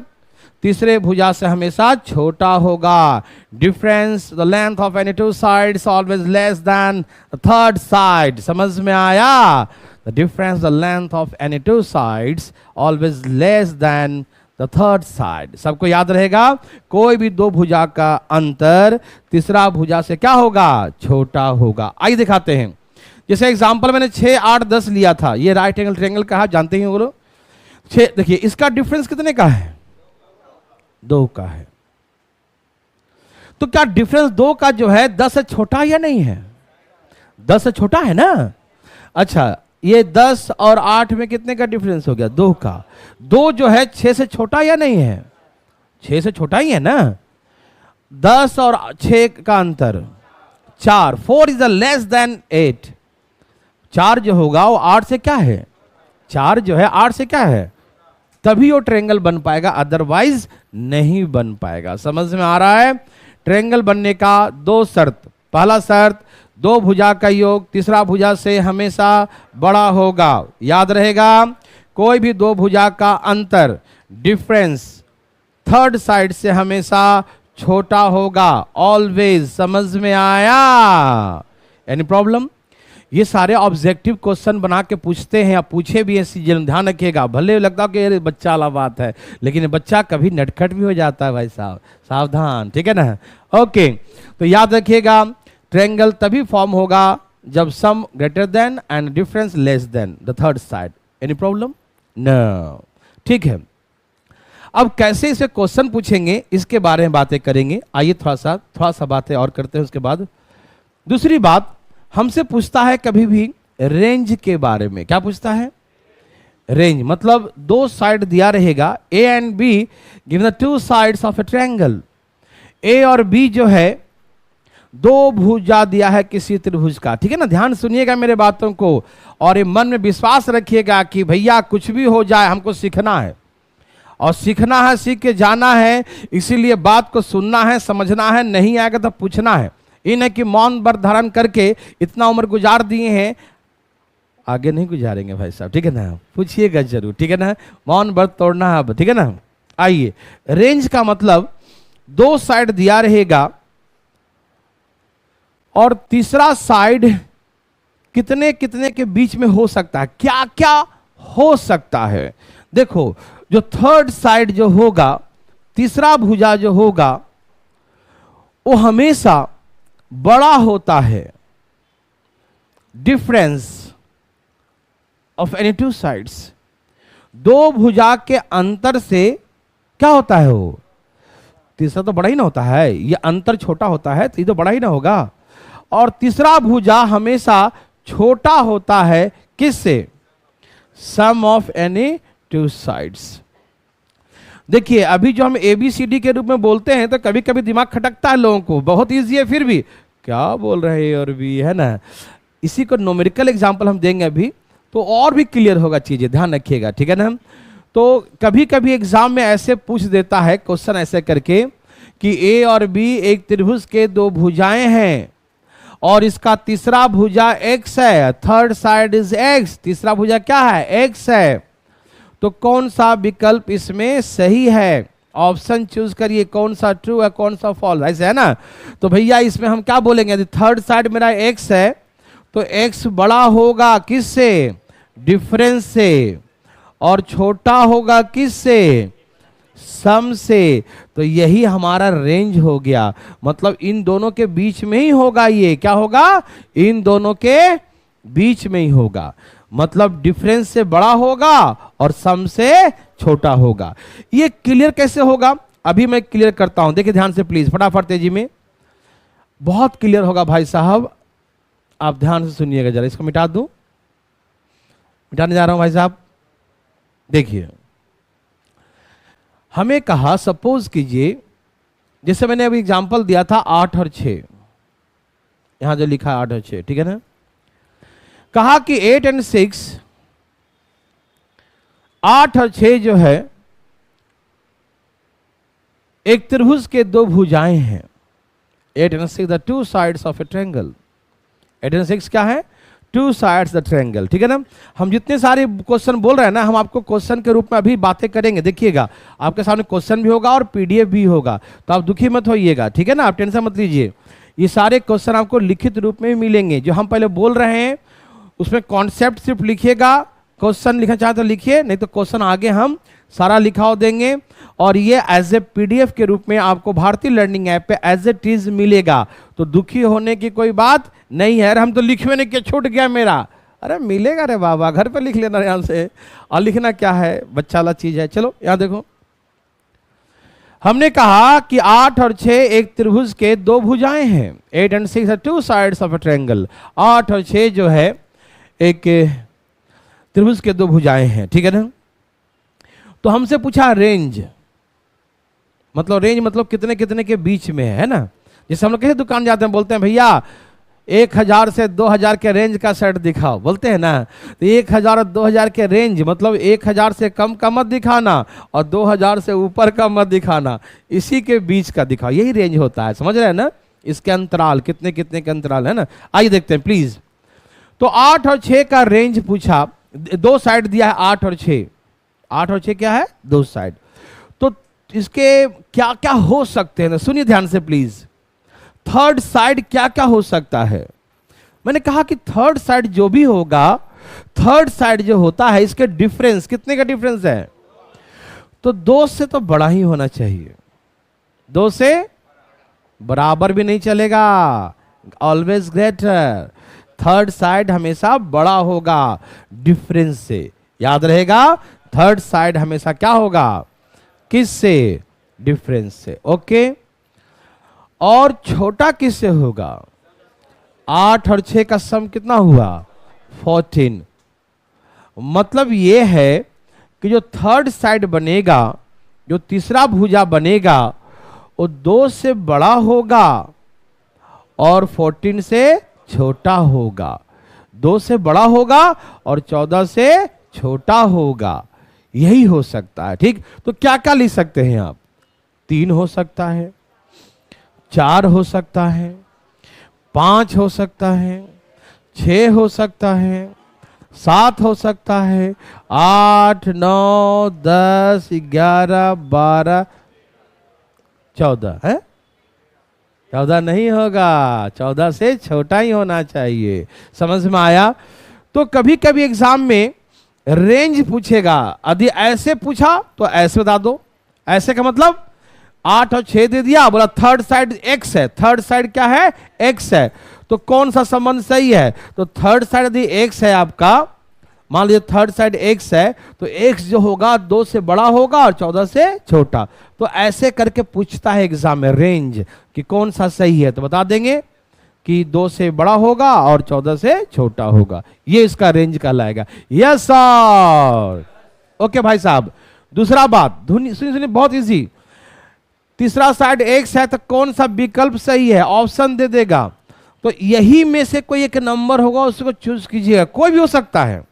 तीसरे भुजा से हमेशा छोटा होगा। Difference the length of any two sides always less than the third side. समझ में आया? The difference the length of any two sides always less than the third side. सबको याद रहेगा, कोई भी दो भुजा का अंतर तीसरा भुजा से क्या होगा? छोटा होगा। आइए दिखाते हैं। जैसे एग्जांपल मैंने 6, 8, 10 लिया था, ये राइट एंगल ट्रायंगल कहा, जानते ही वो लोग। 6 देखिए, इसका डिफरेंस कितने का है? 2 का है। तो क्या डिफरेंस 2 का जो है 10 से छोटा या नहीं है? 10 से छोटा है ना। अच्छा, ये 10 और 8 में कितने का डिफरेंस हो गया? 2 का। 2 जो है 6 से छोटा या नहीं है? 6 से छोटा ही है ना। 10 और 6 का अंतर 4, 4 इज लेस देन 8। 4 जो होगा वो 8 से क्या है? 4 जो है 8 से क्या है? तभी वो ट्रायंगल बन पाएगा, अदरवाइज नहीं बन पाएगा। समझ में आ रहा है? ट्रायंगल बनने का 2 शर्त। पहला शर्त 2 भुजा का योग तीसरा भुजा से हमेशा बड़ा होगा। याद रहेगा, कोई भी 2 भुजा का अंतर डिफरेंस थर्ड साइड से हमेशा छोटा होगा, ऑलवेज। समझ में आया? Any problem? ये सारे ऑब्जेक्टिव क्वेश्चन बना के पूछते हैं, या पूछे भी हैं, ध्यान रखिएगा। भले लगता है कि ये बच्चा वाला बात है, लेकिन बच्चा कभी नटखट भी हो जाता है भाई साहब, सावधान, ठीक है ना। ओके, तो याद रखिएगा, ट्रायंगल तभी फॉर्म होगा जब sum greater than and difference less than the third side. Any problem? No. ठीक है, अब कैसे इसे क्वेश्चन पूछेंगे इसके बारे में बातें करेंगे। आइए थोड़ा सा बातें और करते हैं। उसके बाद दूसरी बात, हमसे पूछता है कभी भी रेंज के बारे में। क्या पूछता है? रेंज मतलब 2 साइड दिया रहेगा, A and B given the 2 sides of a triangle. A और बी जो है 2 भुजा दिया है किसी त्रिभुज का, ठीक है ना। ध्यान सुनिएगा मेरे बातों को, और ये मन में विश्वास रखिएगा कि भैया कुछ भी हो जाए हमको सीखना है, और सीखना है, सीख के जाना है। इसीलिए बात को सुनना है, समझना है, नहीं आएगा तो पूछना है। ये नहीं कि मौन व्रत धारण करके इतना उम्र गुजार दिए हैं, आगे नहीं गुजारेंगे भाई साहब, ठीक है ना। पूछिएगा जरूर, ठीक है ना। मौन व्रत तोड़ना है अब, ठीक है ना। आइए, रेंज का मतलब 2 साइड दिया रहेगा और तीसरा साइड कितने कितने के बीच में हो सकता है, क्या क्या हो सकता है। देखो, जो थर्ड साइड जो होगा, तीसरा भुजा जो होगा, वो हमेशा बड़ा होता है डिफरेंस ऑफ एनी 2 साइड्स। 2 भुजा के अंतर से क्या होता है? वो तीसरा तो बड़ा ही ना होता है, ये अंतर छोटा होता है तो ये तो बड़ा ही ना होगा। और तीसरा भुजा हमेशा छोटा होता है किससे? सम ऑफ एनी 2 साइड्स। देखिए, अभी जो हम ABCD के रूप में बोलते हैं तो कभी कभी दिमाग खटकता है लोगों को, बहुत इजी है, फिर भी क्या बोल रहे हैं और भी, है ना। इसी को न्यूमेरिकल एग्जांपल हम देंगे अभी, तो और भी क्लियर होगा चीजें, ध्यान रखिएगा, ठीक है ना। तो कभी कभी एग्जाम में ऐसे पूछ देता है क्वेश्चन ऐसे करके कि A और B एक त्रिभुज के 2 भुजाएं हैं और इसका तीसरा भुजा x है, थर्ड साइड इज x, तीसरा भुजा क्या है? x है। तो कौन सा विकल्प इसमें सही है? ऑप्शन चूज करिए, कौन सा ट्रू है, कौन सा फॉल्स, ऐसे है ना। तो भैया इसमें हम क्या बोलेंगे? यदि थर्ड साइड मेरा x है तो x बड़ा होगा किससे? डिफरेंस से। और छोटा होगा किससे? सम से। तो यही हमारा रेंज हो गया, मतलब इन दोनों के बीच में ही होगा। ये क्या होगा? इन दोनों के बीच में ही होगा, मतलब डिफरेंस से बड़ा होगा और सम से छोटा होगा। ये क्लियर कैसे होगा? अभी मैं क्लियर करता हूं, देखिए ध्यान से प्लीज, फटाफट तेजी में, बहुत क्लियर होगा भाई साहब, आप ध्यान से सुनिएगा जरा। इसको मिटा दूं, मिटाने जा रहा हूं भाई साहब। देखिए, हमें कहा, सपोज कीजिए, जैसे मैंने अभी एग्जांपल दिया था 8 और 6, यहां जो लिखा है 8 और 6, ठीक है ना। कहा कि 8 और 6, 8 और 6 जो है एक त्रिभुज के 2 भुजाएं हैं। 8 और 6 the 2 sides of a triangle. 8 और 6 क्या है? 2 साइड्स द ट्रायंगल, ठीक है ना। हम जितने सारे क्वेश्चन बोल रहे हैं ना, हम आपको क्वेश्चन के रूप में अभी बातें करेंगे। देखिएगा, आपके सामने क्वेश्चन भी होगा और PDF भी होगा, तो आप दुखी मत होइएगा, ठीक है ना। आप टेंशन मत लीजिए, ये सारे क्वेश्चन आपको लिखित रूप में भी मिलेंगे। जो हम पहले बोल रहे हैं उसमें कॉन्सेप्ट सिर्फ लिखिएगा, क्वेश्चन लिखना चाहे तो लिखिए, नहीं तो क्वेश्चन आगे हम सारा लिखा देंगे और ये एज ए पीडीएफ के रूप में आपको भारतीय लर्निंग ऐप पे एज इट इज मिलेगा। तो दुखी होने की कोई बात नहीं है। अरे हम तो लिखवे नहीं किया, छूट गया मेरा। अरे मिलेगा रे बाबा, घर पे लिख लेना यहाँ से। और लिखना क्या है, बच्चा वाला चीज है। चलो यहाँ देखो, हमने कहा कि 8 और 6 एक त्रिभुज के दो भुजाएं हैं। 8 and 6 are two sides of a triangle। 8 और 6 जो है एक त्रिभुज के दो भुजाएं हैं, ठीक है ना। तो हमसे पूछा रेंज, मतलब रेंज मतलब कितने कितने के बीच में है ना। जैसे हम लोग कैसे दुकान जाते हैं, बोलते हैं भैया 1000 से 2000 के रेंज का शर्ट दिखाओ, बोलते हैं ना। तो 1000 और 2000 के रेंज मतलब 1000 से कम का मत दिखाना और 2000 से ऊपर का मत दिखाना, इसी के बीच का दिखाओ, यही रेंज होता है। समझ रहे हैं ना, इसके अंतराल कितने कितने के अंतराल है ना। आइए देखते हैं प्लीज। तो 8 और 6 का रेंज पूछा, दो साइड दिया है 8 और 6। 8 और 6 क्या है, दो साइड। तो इसके क्या क्या हो सकते हैं, सुनिए ध्यान से प्लीज। थर्ड साइड क्या क्या हो सकता है। मैंने कहा कि थर्ड साइड जो भी होगा, थर्ड साइड जो होता है इसके डिफरेंस, कितने का डिफरेंस है, तो 2 से तो बड़ा ही होना चाहिए। 2 से बराबर भी नहीं चलेगा, ऑलवेज ग्रेटर। थर्ड साइड हमेशा बड़ा होगा डिफरेंस से, याद रहेगा। थर्ड साइड हमेशा क्या होगा, किससे, डिफरेंस से। ओके, और छोटा किससे होगा, 8 और 6 का सम कितना हुआ, 14। मतलब ये है कि जो थर्ड साइड बनेगा, जो तीसरा भुजा बनेगा, वो 2 से बड़ा होगा और 14 से छोटा होगा। 2 से बड़ा होगा और 14 से छोटा होगा, यही हो सकता है। ठीक, तो क्या क्या लिख सकते हैं आप, 3 हो सकता है, 4 हो सकता है, 5 हो सकता है, 6 हो सकता है, 7 हो सकता है, 8, 9, 10, 11, 12, 14 है। 14 नहीं होगा, 14 से छोटा ही होना चाहिए। समझ में आया। तो कभी कभी एग्जाम में रेंज पूछेगा, यदि ऐसे पूछा तो ऐसे बता दो। ऐसे का मतलब 8 और 6 दे दिया, बोला थर्ड साइड x है। थर्ड साइड क्या है, x है। तो कौन सा संबंध सही है, तो थर्ड साइड यदि x है आपका, मान लीजिए थर्ड साइड x है, तो x जो होगा 2 से बड़ा होगा और 14 से छोटा। तो ऐसे करके पूछता है एग्जाम में रेंज कि कौन सा सही है, तो बता देंगे कि 2 से बड़ा होगा और 14 से छोटा होगा, ये इसका रेंज कहलाएगा। यस सर, ओके भाई साहब। दूसरा बात सुनिए, बहुत इजी। तीसरा साइड x है, तो कौन सा विकल्प सही है, ऑप्शन दे देगा। तो यही में से कोई एक नंबर होगा, उसको चूज कीजिएगा। कोई भी हो सकता है,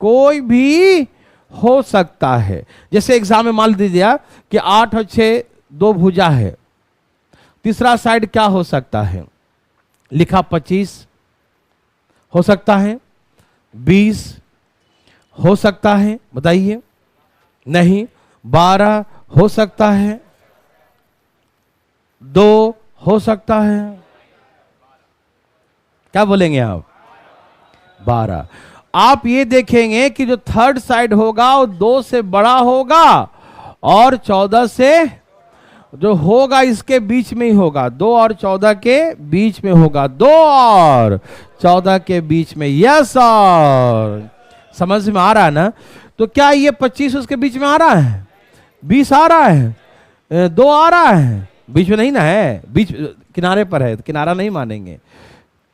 कोई भी हो सकता है। जैसे एग्जाम में मान दीजिए कि 8 और 6 दो भुजा है, तीसरा साइड क्या हो सकता है, लिखा 25 हो सकता है, 20 हो सकता है, बताइए, नहीं, 12 हो सकता है, 2 हो सकता है, क्या बोलेंगे आप, 12। आप ये देखेंगे कि जो थर्ड साइड होगा वो 2 से बड़ा होगा और 14 से जो होगा इसके बीच में ही होगा, 2 और 14 के बीच में होगा, 2 और 14 के बीच में। यस सर, समझ में आ रहा है ना। तो क्या ये 25 उसके बीच में आ रहा है, 20 आ रहा है, 2 आ रहा है, बीच में नहीं ना है, बीच किनारे पर है, तो किनारा नहीं मानेंगे।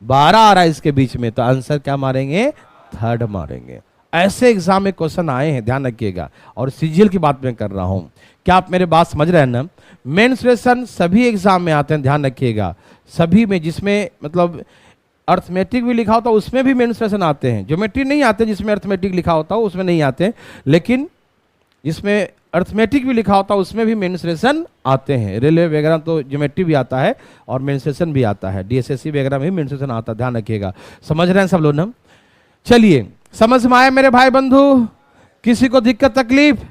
12 आ रहा है इसके बीच में, तो आंसर क्या मारेंगे, थर्ड मारेंगे। ऐसे एग्जाम में क्वेश्चन आए हैं, ध्यान रखिएगा। और सीजीएल की बात मैं कर रहा हूं, क्या आप मेरे बात समझ रहे हैं ना। मेंसुरेशन सभी एग्जाम में आते हैं, ध्यान रखिएगा, सभी में, जिसमें मतलब अर्थमेटिक भी लिखा होता है उसमें भी मेंसुरेशन आते हैं। ज्योमेट्री नहीं आते, जिसमें अर्थमेटिक लिखा होता है उसमें नहीं आते, लेकिन जिसमें अर्थमेटिक भी लिखा होता है उसमें भी मेंसुरेशन आते हैं। रेलवे वगैरह तो ज्योमेट्री भी आता है और मेंसुरेशन भी आता है, डीएसएससी वगैरह में भी मेंसुरेशन आता है, ध्यान रखिएगा। समझ रहे हैं सब लोग ना। चलिए, समझ में आए मेरे भाई बंधु, किसी को दिक्कत तकलीफ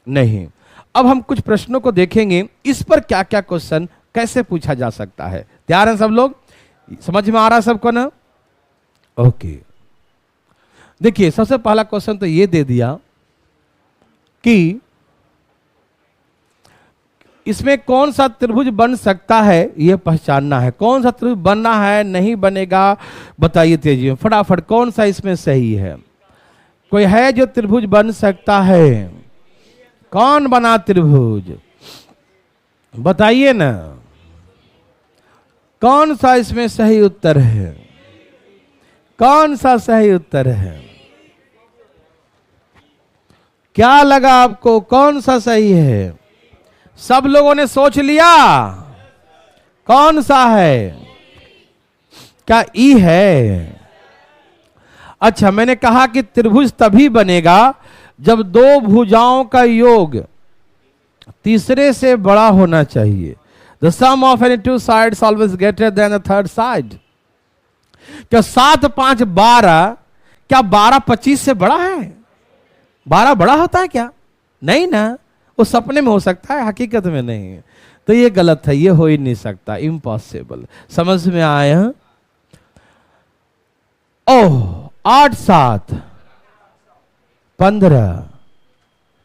नहीं। अब हम कुछ प्रश्नों को देखेंगे, इस पर क्या क्या क्वेश्चन कैसे पूछा जा सकता है। तैयार हैं सब लोग, समझ में आ रहा है सबको ना। ओके, देखिए सबसे पहला क्वेश्चन तो ये दे दिया कि इसमें कौन सा त्रिभुज बन सकता है यह पहचानना है। कौन सा त्रिभुज बनना है, नहीं बनेगा, बताइए तेजी में फटाफट, कौन सा इसमें सही है। कोई है जो त्रिभुज बन सकता है? कौन बना त्रिभुज, बताइए ना, कौन सा इसमें सही उत्तर है? कौन सा सही उत्तर है? क्या लगा आपको, कौन सा सही है? सब लोगों ने सोच लिया कौन सा है? क्या ई है? अच्छा, मैंने कहा कि त्रिभुज तभी बनेगा जब दो भुजाओं का योग तीसरे से बड़ा होना चाहिए। The sum of any two sides always greater than the third side। क्या 7 5 12, क्या 12 25 से बड़ा है? 12 बड़ा होता है क्या? नहीं ना, वो सपने में हो सकता है, हकीकत में नहीं। तो ये गलत है, ये हो ही नहीं सकता, इम्पॉसिबल। समझ में आया? ओह, 8 7 15,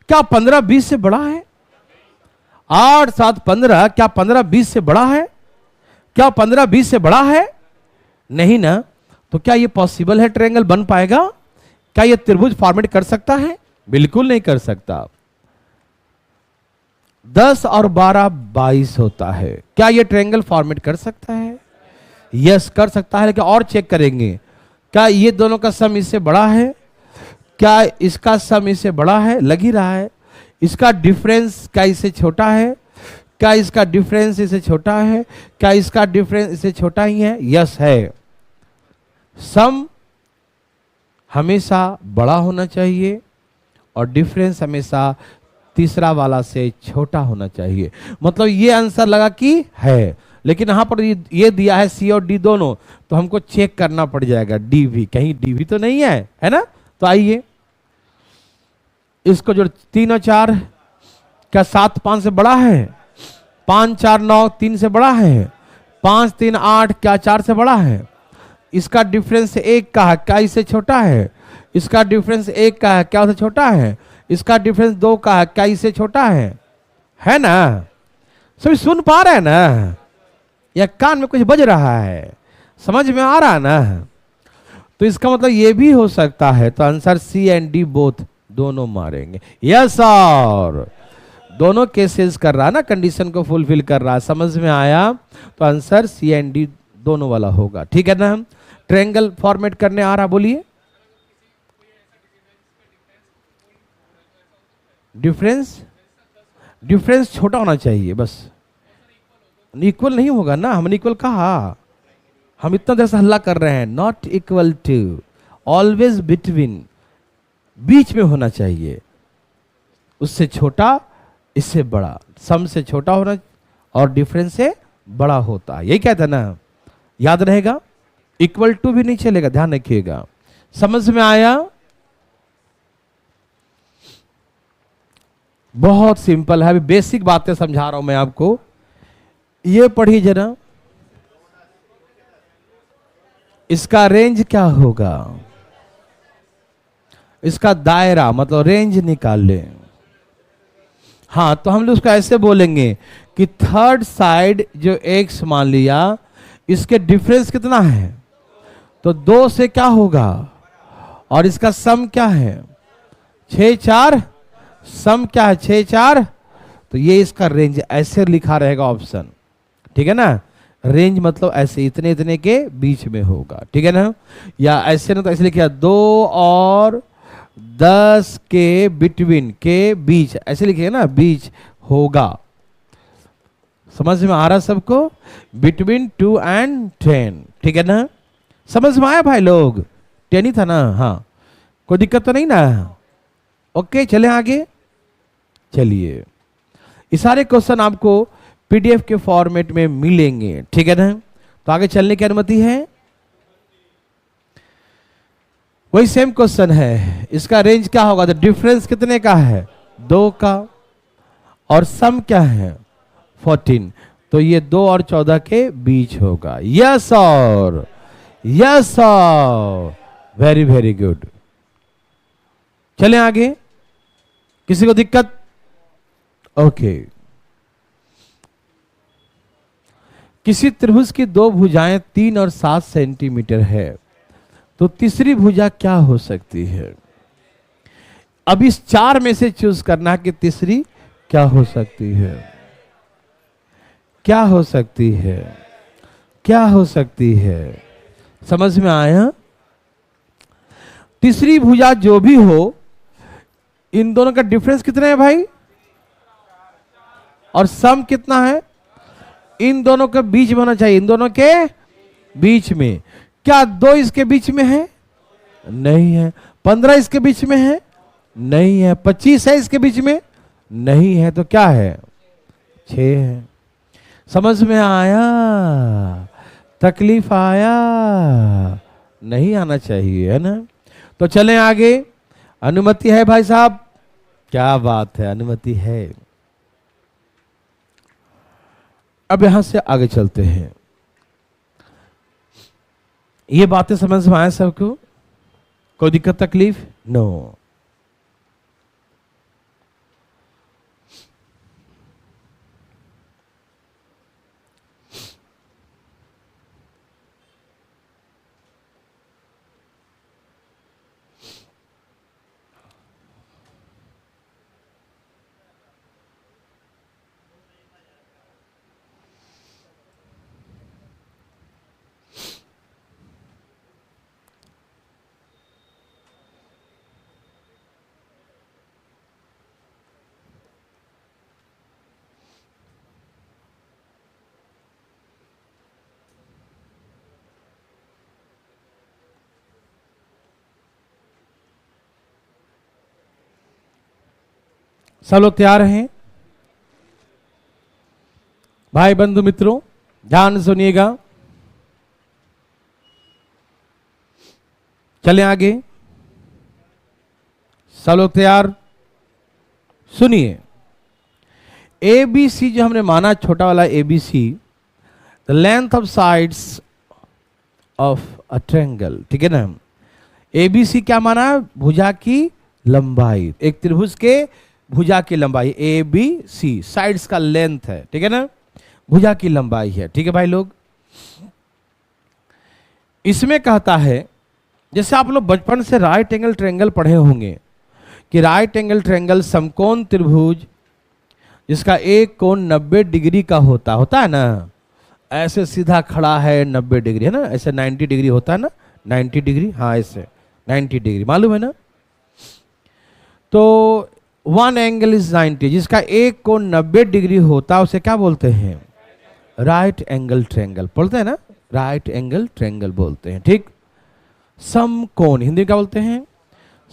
क्या 15 20 से बड़ा है? 8 7 15, क्या 15 20 से बड़ा है? क्या 15 20 से बड़ा है? नहीं ना। तो क्या ये पॉसिबल है, ट्रायंगल बन पाएगा? क्या ये त्रिभुज फॉर्मेट कर सकता है? बिल्कुल नहीं कर सकता। 10 और 12 22 होता है। क्या ये ट्रायंगल फॉर्मेट कर सकता है? यस, कर सकता है। लेकिन और चेक करेंगे, क्या ये दोनों का सम इससे बड़ा है? क्या इसका सम इससे बड़ा है? लग ही रहा है। इसका डिफरेंस क्या इससे छोटा है? क्या इसका डिफरेंस इससे छोटा है? क्या इसका डिफरेंस इससे छोटा ही है? यस है। सम हमेशा बड़ा होना चाहिए और डिफरेंस हमेशा तीसरा वाला से छोटा होना चाहिए। मतलब ये आंसर लगा कि है, लेकिन यहां पर ये दिया है सी और डी दोनों, तो हमको चेक करना पड़ जाएगा डी भी, कहीं डी भी तो नहीं है ना। तो आइए इसको जो 3 और 4, क्या 7 5 से बड़ा है? 5 4 9 3 से बड़ा है? 5 3 8, क्या 4 से बड़ा है? इसका डिफरेंस 1 का है, क्या इससे छोटा है? इसका डिफरेंस 1 का है, क्या उससे छोटा है? इसका डिफरेंस 2 का है, क्या इससे छोटा है ना? सभी सुन पा रहे हैं ना, या कान में कुछ बज रहा है? समझ में आ रहा है ना? तो इसका मतलब ये भी हो सकता है। तो answer C and D both, दोनों मारेंगे। यस, और दोनों केसेस कर रहा है ना, कंडीशन को फुलफिल कर रहा है। समझ में आया? तो आंसर सी एंड डी दोनों वाला होगा। ठीक है ना? हम ट्रायंगल फॉर्मेट करने आ रहा, बोलिए। डिफरेंस छोटा होना चाहिए बस, इक्वल नहीं होगा ना। हमने इक्वल कहा, हम इतना देर से हल्ला कर रहे हैं। Not equal to, always between, बीच में होना चाहिए। उससे छोटा, इससे बड़ा, सम से छोटा होना और डिफरेंस से बड़ा होता है। यही कहता है ना, याद रहेगा। इक्वल टू भी नहीं चलेगा, ध्यान रखिएगा। समझ में आया? बहुत सिंपल है। अभी बेसिक बातें समझा रहा हूं मैं आपको। ये पढ़िए जरा, इसका रेंज क्या होगा? इसका दायरा मतलब रेंज निकाल लें। हाँ, तो हम लोग उसको ऐसे बोलेंगे कि थर्ड साइड जो एक्स मान लिया, इसके डिफरेंस कितना है? तो 2 से क्या होगा? और इसका सम क्या है? 6 4, सम क्या है? 6 4। तो ये इसका रेंज ऐसे लिखा रहेगा ऑप्शन। ठीक है ना? रेंज मतलब ऐसे इतने इतने के बीच में होगा। ठीक है ना? या ऐसे ना, तो ऐसे लिखा 2 और 10 के बिटवीन, के बीच, ऐसे लिखिए ना, बीच होगा। समझ में आ रहा सबको? Between 2 and 10। ठीक है ना? समझ में आया भाई लोग? 10 ही था ना? हाँ, कोई दिक्कत तो नहीं ना? ओके, चले आगे। चलिए, ये सारे क्वेश्चन आपको पीडीएफ के फॉर्मेट में मिलेंगे। ठीक है ना? तो आगे चलने की अनुमति है। वही सेम क्वेश्चन है। इसका रेंज क्या होगा? तो डिफरेंस कितने का है? 2 का, और सम क्या है? 14। तो ये 2 और 14 के बीच होगा। यस और यस और वेरी वेरी गुड। चलें आगे। किसी को दिक्कत? ओके, किसी त्रिभुज की दो भुजाएं 3 और 7 सेंटीमीटर है, तो तीसरी भुजा क्या हो सकती है? अब इस 4 में से चूज करना कि तीसरी क्या हो सकती है, क्या हो सकती है, क्या हो सकती है? समझ में आया? तीसरी भुजा जो भी हो, इन दोनों का डिफरेंस कितना है भाई? और सम कितना है? इन दोनों के बीच में होना चाहिए, इन दोनों के बीच में। क्या 2 इसके बीच में है? नहीं है। 15 इसके बीच में है? नहीं है। 25 है इसके बीच में? नहीं है। तो क्या है? 6 है। समझ में आया? तकलीफ आया? नहीं आना चाहिए, है ना? तो चलें आगे। अनुमति है भाई साहब? क्या बात है, अनुमति है। अब यहां से आगे चलते हैं। ये बातें समझ में आया सबको? कोई दिक्कत तकलीफ? नो। सब लोग तैयार हैं? भाई बंधु मित्रों ध्यान से सुनिएगा। चलें आगे। सब लोग तैयार? सुनिए, ए बी सी जो हमने माना, छोटा वाला A B C, the length of sides of a triangle, ठीक है ना? ए बी सी क्या माना? भुजा की लंबाई, एक त्रिभुज के भुजा की लंबाई ए बी सी, साइड्स का लेंथ है, ठीक है ना? भुजा की लंबाई है, ठीक है भाई लोग? इसमें कहता है, जैसे आप लोग बचपन से राइट एंगल ट्रायंगल पढ़े होंगे कि राइट एंगल ट्रायंगल समकोण त्रिभुज जिसका एक कोण 90 डिग्री का होता है ना, ऐसे सीधा खड़ा है 90 डिग्री, है ना? ऐसे 90 डिग्री होता है ना, 90 डिग्री, हाँ ऐसे 90 डिग्री, मालूम है ना? तो वन एंगल इज 90, जिसका एक कोण 90 डिग्री होता है उसे क्या बोलते हैं? राइट एंगल ट्रायंगल बोलते हैं ना, राइट एंगल ट्रायंगल बोलते हैं, ठीक? समकोण हिंदी में क्या बोलते हैं?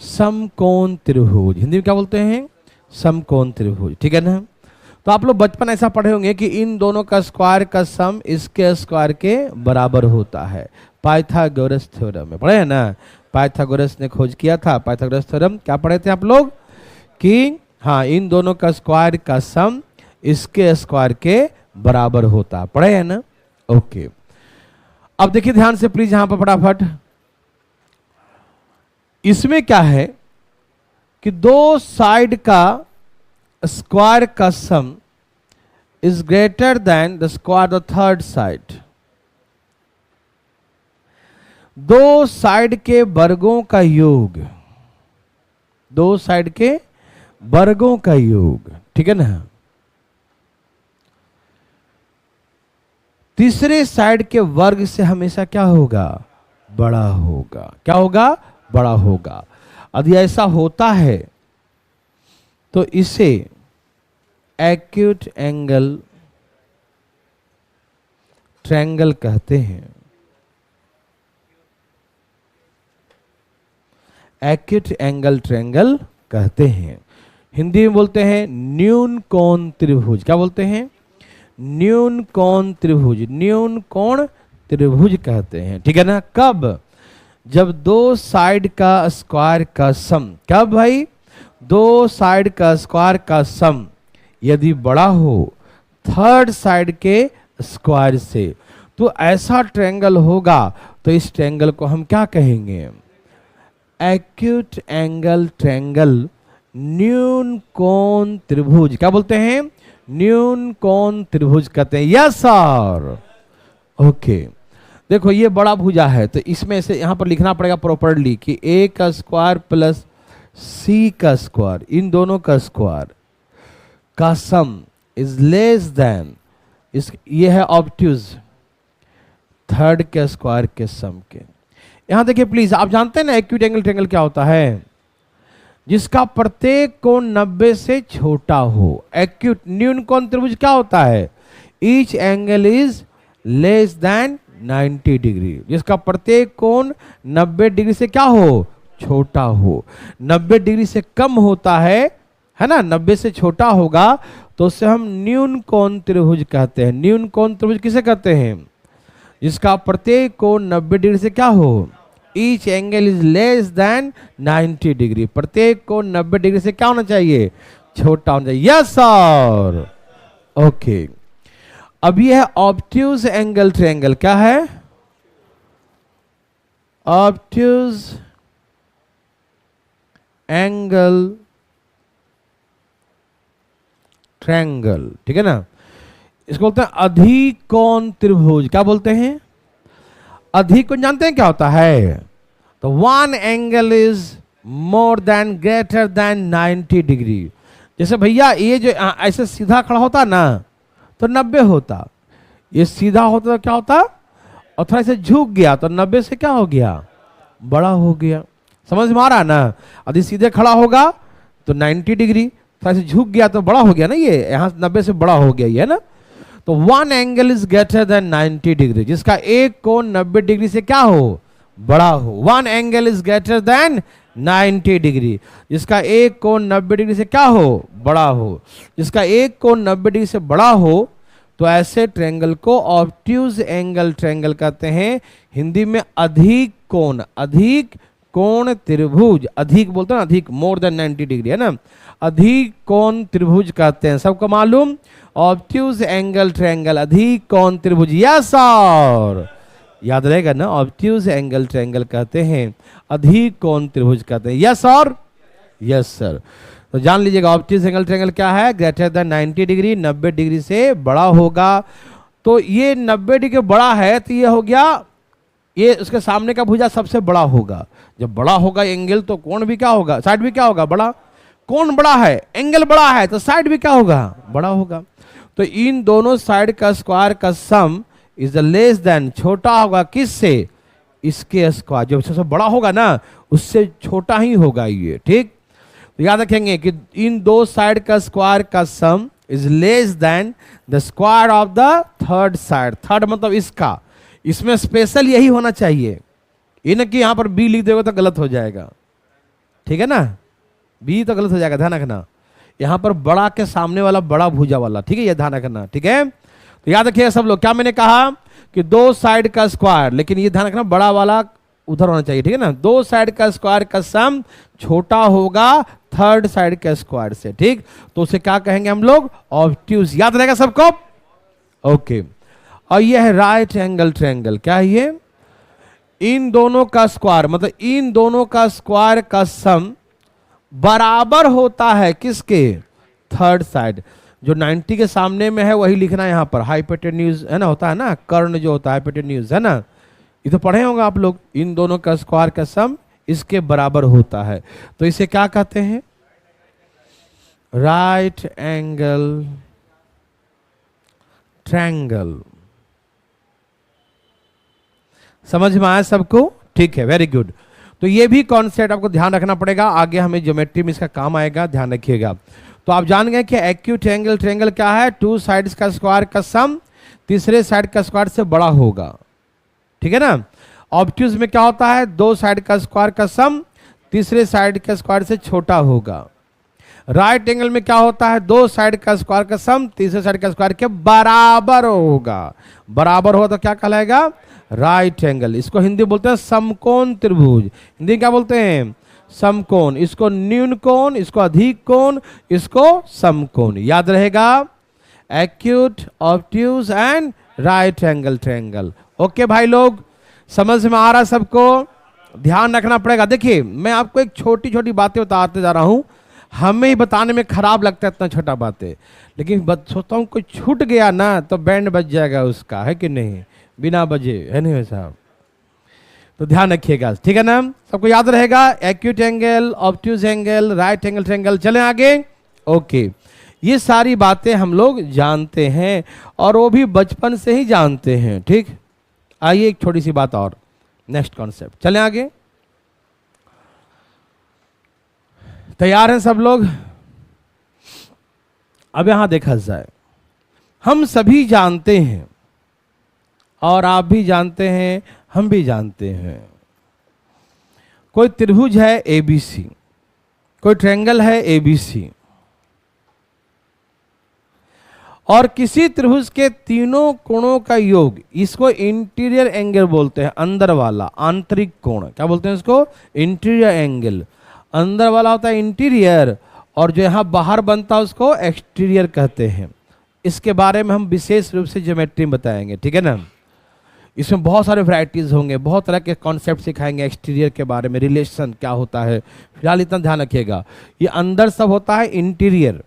समकोण त्रिभुज, हिंदी में क्या बोलते हैं? समकोण त्रिभुज, ठीक है ना? तो आप लोग बचपन ऐसा पढ़े होंगे कि इन दोनों का स्क्वायर का सम इसके स्क्वायर के बराबर होता है, पाइथागोरस थ्योरम में पढ़े हैं ना? पाइथागोरस ने खोज किया था पाइथागोरस थ्योरम। क्या पढ़े थे आप लोग? कि हाँ, इन दोनों का स्क्वायर का सम इसके स्क्वायर के बराबर होता, पढ़े है ना? ओके। अब देखिए ध्यान से प्लीज यहां पर फटाफट। इसमें क्या है कि दो साइड का स्क्वायर का सम is greater than the square of third side. दो साइड के वर्गों का योग, दो साइड के वर्गों का योग, ठीक है ना? तीसरे साइड के वर्ग से हमेशा क्या होगा? बड़ा होगा। क्या होगा? बड़ा होगा। यदि ऐसा होता है तो इसे एक्यूट एंगल ट्रायंगल कहते हैं। एक्यूट एंगल ट्रायंगल कहते हैं। हिंदी में बोलते हैं न्यून कोण त्रिभुज। क्या बोलते हैं? न्यून कोण त्रिभुज, न्यून कोण त्रिभुज कहते हैं, ठीक है ना? कब? जब दो साइड का स्क्वायर का सम, कब भाई? दो साइड का स्क्वायर का सम यदि बड़ा हो थर्ड साइड के स्क्वायर से, तो ऐसा ट्रायंगल होगा। तो इस ट्रायंगल को हम क्या कहेंगे? एक्यूट एंगल ट्रायंगल, न्यून कोण त्रिभुज। क्या बोलते हैं? न्यून कोण त्रिभुज कहते हैं। यस सर, ओके, देखो ये बड़ा भुजा है तो इसमें से यहां पर लिखना पड़ेगा प्रॉपरली कि ए का स्क्वायर प्लस सी का स्क्वायर, इन दोनों का स्क्वायर का सम इज लेस देन इस, ये है ऑब्ट्यूज थर्ड के स्क्वायर के सम के। यहां देखिए प्लीज, आप जानते हैं ना एक्यूट एंगल ट्रायंगल क्या होता है? जिसका प्रत्येक कोण 90 से छोटा हो। एक्यूट न्यून कोण त्रिभुज क्या होता है? Each angle is less than 90 degree, जिसका प्रत्येक कोण 90 डिग्री से क्या हो? छोटा हो। 90 डिग्री से कम होता है ना, 90 से छोटा होगा तो उसे हम न्यून कोण त्रिभुज कहते हैं। न्यून कोण त्रिभुज किसे कहते हैं? जिसका प्रत्येक कोण 90 डिग्री से क्या हो? Each angle is less than 90 degree, प्रत्येक कोण 90 डिग्री से क्या होना चाहिए? छोटा होना चाहिए। Yes sir, okay. अब ये है ऑब्ट्यूज एंगल ट्रायंगल। क्या है? ऑब्ट्यूज एंगल ट्रायंगल, ठीक है ना। इसको बोलते हैं अधिक कोण त्रिभुज। क्या बोलते हैं? अधिक कोण जानते हैं क्या होता है? तो one angle is more than greater than 90 degree. जैसे भैया ये जो ऐसे सीधा खड़ा होता ना तो 90 होता, ये सीधा होता तो क्या होता? और थोड़ा से झुक गया तो 90 से क्या हो गया? बड़ा हो गया। समझ में आ रहा है ना? यदि सीधे खड़ा होगा तो 90 डिग्री, थोड़ा से झुक गया तो बड़ा हो गया ना, ये यहाँ 90 से बड़ा हो गया, ये है ना। तो one angle is greater than 90 degree, जिसका एक कोण 90 डिग्री से क्या हो? बड़ा हो। One angle is greater than 90 degree, जिसका एक कोण 90 डिग्री से क्या हो? बड़ा हो। जिसका एक कोण 90 डिग्री से बड़ा हो तो ऐसे ट्रायंगल को ऑब्ट्यूज एंगल ट्रायंगल कहते हैं। हिंदी में अधिक कोण त्रिभुज, अधिक बोलते हैं ना, अधिक, मोर देन 90 डिग्री, है ना, अधिक कोण त्रिभुज कहते हैं। सबको मालूम? ऑब्ट्यूज एंगल ट्रायंगल अधिक कोण त्रिभुज। यस सर, याद रहेगा ना, ऑब्ट्यूज एंगल ट्रायंगल कहते हैं, अधिक कोण त्रिभुज कहते हैं। Yes sir, yes sir. तो जान लीजिएगा ऑब्ट्यूज एंगल ट्रायंगल क्या है? ग्रेटर देन 90 डिग्री, 90 डिग्री से बड़ा होगा। तो ये 90 डिग्री बड़ा है तो ये हो गया, ये उसके सामने का भुजा सबसे बड़ा होगा। जब बड़ा होगा एंगल तो कोण भी क्या होगा? साइड भी क्या होगा? बड़ा। कोण बड़ा है, एंगल बड़ा है तो साइड भी क्या होगा? बड़ा होगा। तो इन दोनों साइड का स्क्वायर का सम इज लेस देन, छोटा होगा किससे? इसके स्क्वायर, जो सबसे बड़ा होगा ना उससे छोटा ही होगा ये, ठीक। तो याद रखेंगे कि इन दो साइड का स्क्वायर का सम is less than the square of the third side. Third मतलब इसका, इसमें स्पेशल यही होना चाहिए, ये ना कि यहां पर बी लिख दोगे तो गलत हो जाएगा, ठीक है ना, बी तो गलत हो जाएगा, ध्यान रखना। यहां पर बड़ा के सामने वाला बड़ा भुजा वाला, ठीक है, ये ध्यान रखना, ठीक है। तो याद रखिएगा सब लोग, क्या मैंने कहा कि दो साइड का स्क्वायर, लेकिन ये ध्यान रखना बड़ा वाला उधर होना चाहिए, ठीक है ना। दो साइड का स्क्वायर का सम छोटा होगा थर्ड साइड के स्क्वायर से, ठीक। तो उसे क्या कहेंगे हम लोग? ऑब्ट्यूज। याद रहेगा सबको? ओके। और यह है राइट एंगल ट्रायंगल। क्या है ये? इन दोनों का स्क्वायर, मतलब इन दोनों का स्क्वायर का सम बराबर होता है किसके? Third side. जो 90 के सामने में है वही लिखना है यहाँ पर, हाइपोटेन्यूज है ना, होता है ना, कर्ण जो होता है हाइपोटेन्यूज, है ना, ये तो पढ़े होंगे आप लोग। इन दोनों का स्क्वायर का सम इसके बराबर होता है, तो इसे क्या कहते हैं? Right angle triangle. समझ में आया सबको? ठीक है, वेरी गुड। तो ये भी कॉन्सेप्ट आपको ध्यान रखना पड़ेगा, आगे हमें ज्योमेट्री में इसका काम आएगा, ध्यान रखिएगा। तो आप जान गए कि एक्यूट एंगल ट्रायंगल क्या है? टू साइड्स का स्क्वायर का सम तीसरे साइड का स्क्वायर से बड़ा होगा, ठीक है ना। ऑब्ट्यूज में क्या होता है? दो साइड का स्क्वायर का सम तीसरे साइड के स्क्वायर से छोटा होगा। राइट एंगल में क्या होता है? दो साइड का स्क्वायर का सम तीसरे साइड का स्क्वायर के बराबर होगा। बराबर हो तो क्या कहलाएगा? Right angle. इसको हिंदी बोलते हैं समकोण त्रिभुज। हिंदी क्या बोलते हैं? समकोण। इसको न्यून कोण, इसको अधिक कोण, इसको समकोण। याद रहेगा? Acute, obtuse and right angle triangle. Okay भाई लोग, समझ में आ रहा सबको? ध्यान रखना पड़ेगा। देखिए मैं आपको एक छोटी छोटी बातें बताते जा रहा हूं, हमें ही बताने में खराब लगता है इतना छोटा बात है, लेकिन सोचता हूँ कोई छूट गया ना तो बैंड बज जाएगा उसका, है कि नहीं, बिना बजे, है नहीं साहब। तो ध्यान रखिएगा, ठीक है ना, सबको याद रहेगा। Acute angle, obtuse angle, right angle triangle. चलें आगे। ओके, ये सारी बातें हम लोग जानते हैं और वो भी बचपन से ही जानते हैं, ठीक। आइए एक छोटी सी बात और, नेक्स्ट कॉन्सेप्ट, चलें आगे। तैयार हैं सब लोग? अब यहां देखा जाए, हम सभी जानते हैं और आप भी जानते हैं, हम भी जानते हैं, कोई त्रिभुज है एबीसी, कोई ट्रायंगल है एबीसी, और किसी त्रिभुज के तीनों कोणों का योग, इसको इंटीरियर एंगल बोलते हैं, अंदर वाला, आंतरिक कोण। क्या बोलते हैं इसको? Interior angle. अंदर वाला होता है इंटीरियर, और जो यहां बाहर बनता है उसको एक्सटीरियर कहते हैं। इसके बारे में हम विशेष रूप से ज्योमेट्री में बताएंगे, ठीक है ना। इसमें बहुत सारे वैरायटीज होंगे, बहुत तरह के कॉन्सेप्ट सिखाएंगे एक्सटीरियर के बारे में, रिलेशन क्या होता है। फिलहाल इतना ध्यान रखिएगा, ये अंदर सब होता है इंटीरियर,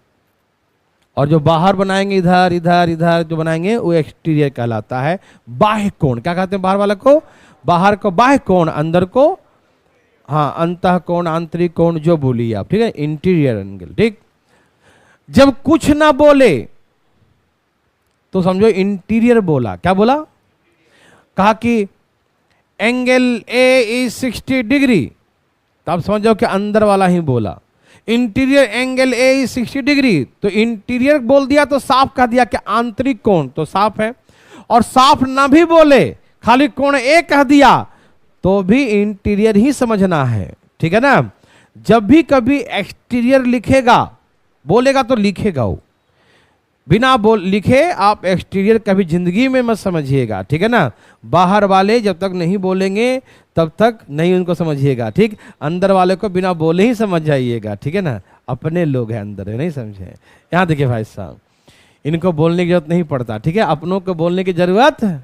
और जो बाहर बनाएंगे इधर इधर इधर जो बनाएंगे वो एक्सटीरियर कहलाता है। बाह्य कोण क्या कहते हैं? बाहर वाला को बाहर को बाह्य कोण, अंदर को हाँ अंतः कोण, आंतरिक कोण, जो बोलिए आप, ठीक है, इंटीरियर एंगल, ठीक। जब कुछ ना बोले तो समझो इंटीरियर बोला। क्या बोला? कहा कि एंगल ए इज 60 डिग्री, तो आप समझो कि अंदर वाला ही बोला। Interior angle A is 60 degree, तो इंटीरियर बोल दिया तो साफ कह दिया कि आंतरिक कोण तो साफ है, और साफ ना भी बोले खाली कोण ए कह दिया तो भी इंटीरियर ही समझना है, ठीक है ना। जब भी कभी एक्सटीरियर लिखेगा, बोलेगा तो लिखेगा वो, बिना बोल लिखे आप एक्सटीरियर कभी जिंदगी में मत समझिएगा, ठीक है ना। बाहर वाले जब तक नहीं बोलेंगे तब तक नहीं उनको समझिएगा, ठीक। अंदर वाले को बिना बोले ही समझ जाइएगा, ठीक है ना। अपने लोग हैं अंदर, नहीं समझे। यहाँ देखिए भाई साहब, इनको बोलने की जरूरत नहीं पड़ता, ठीक है। अपनों को बोलने की जरूरत,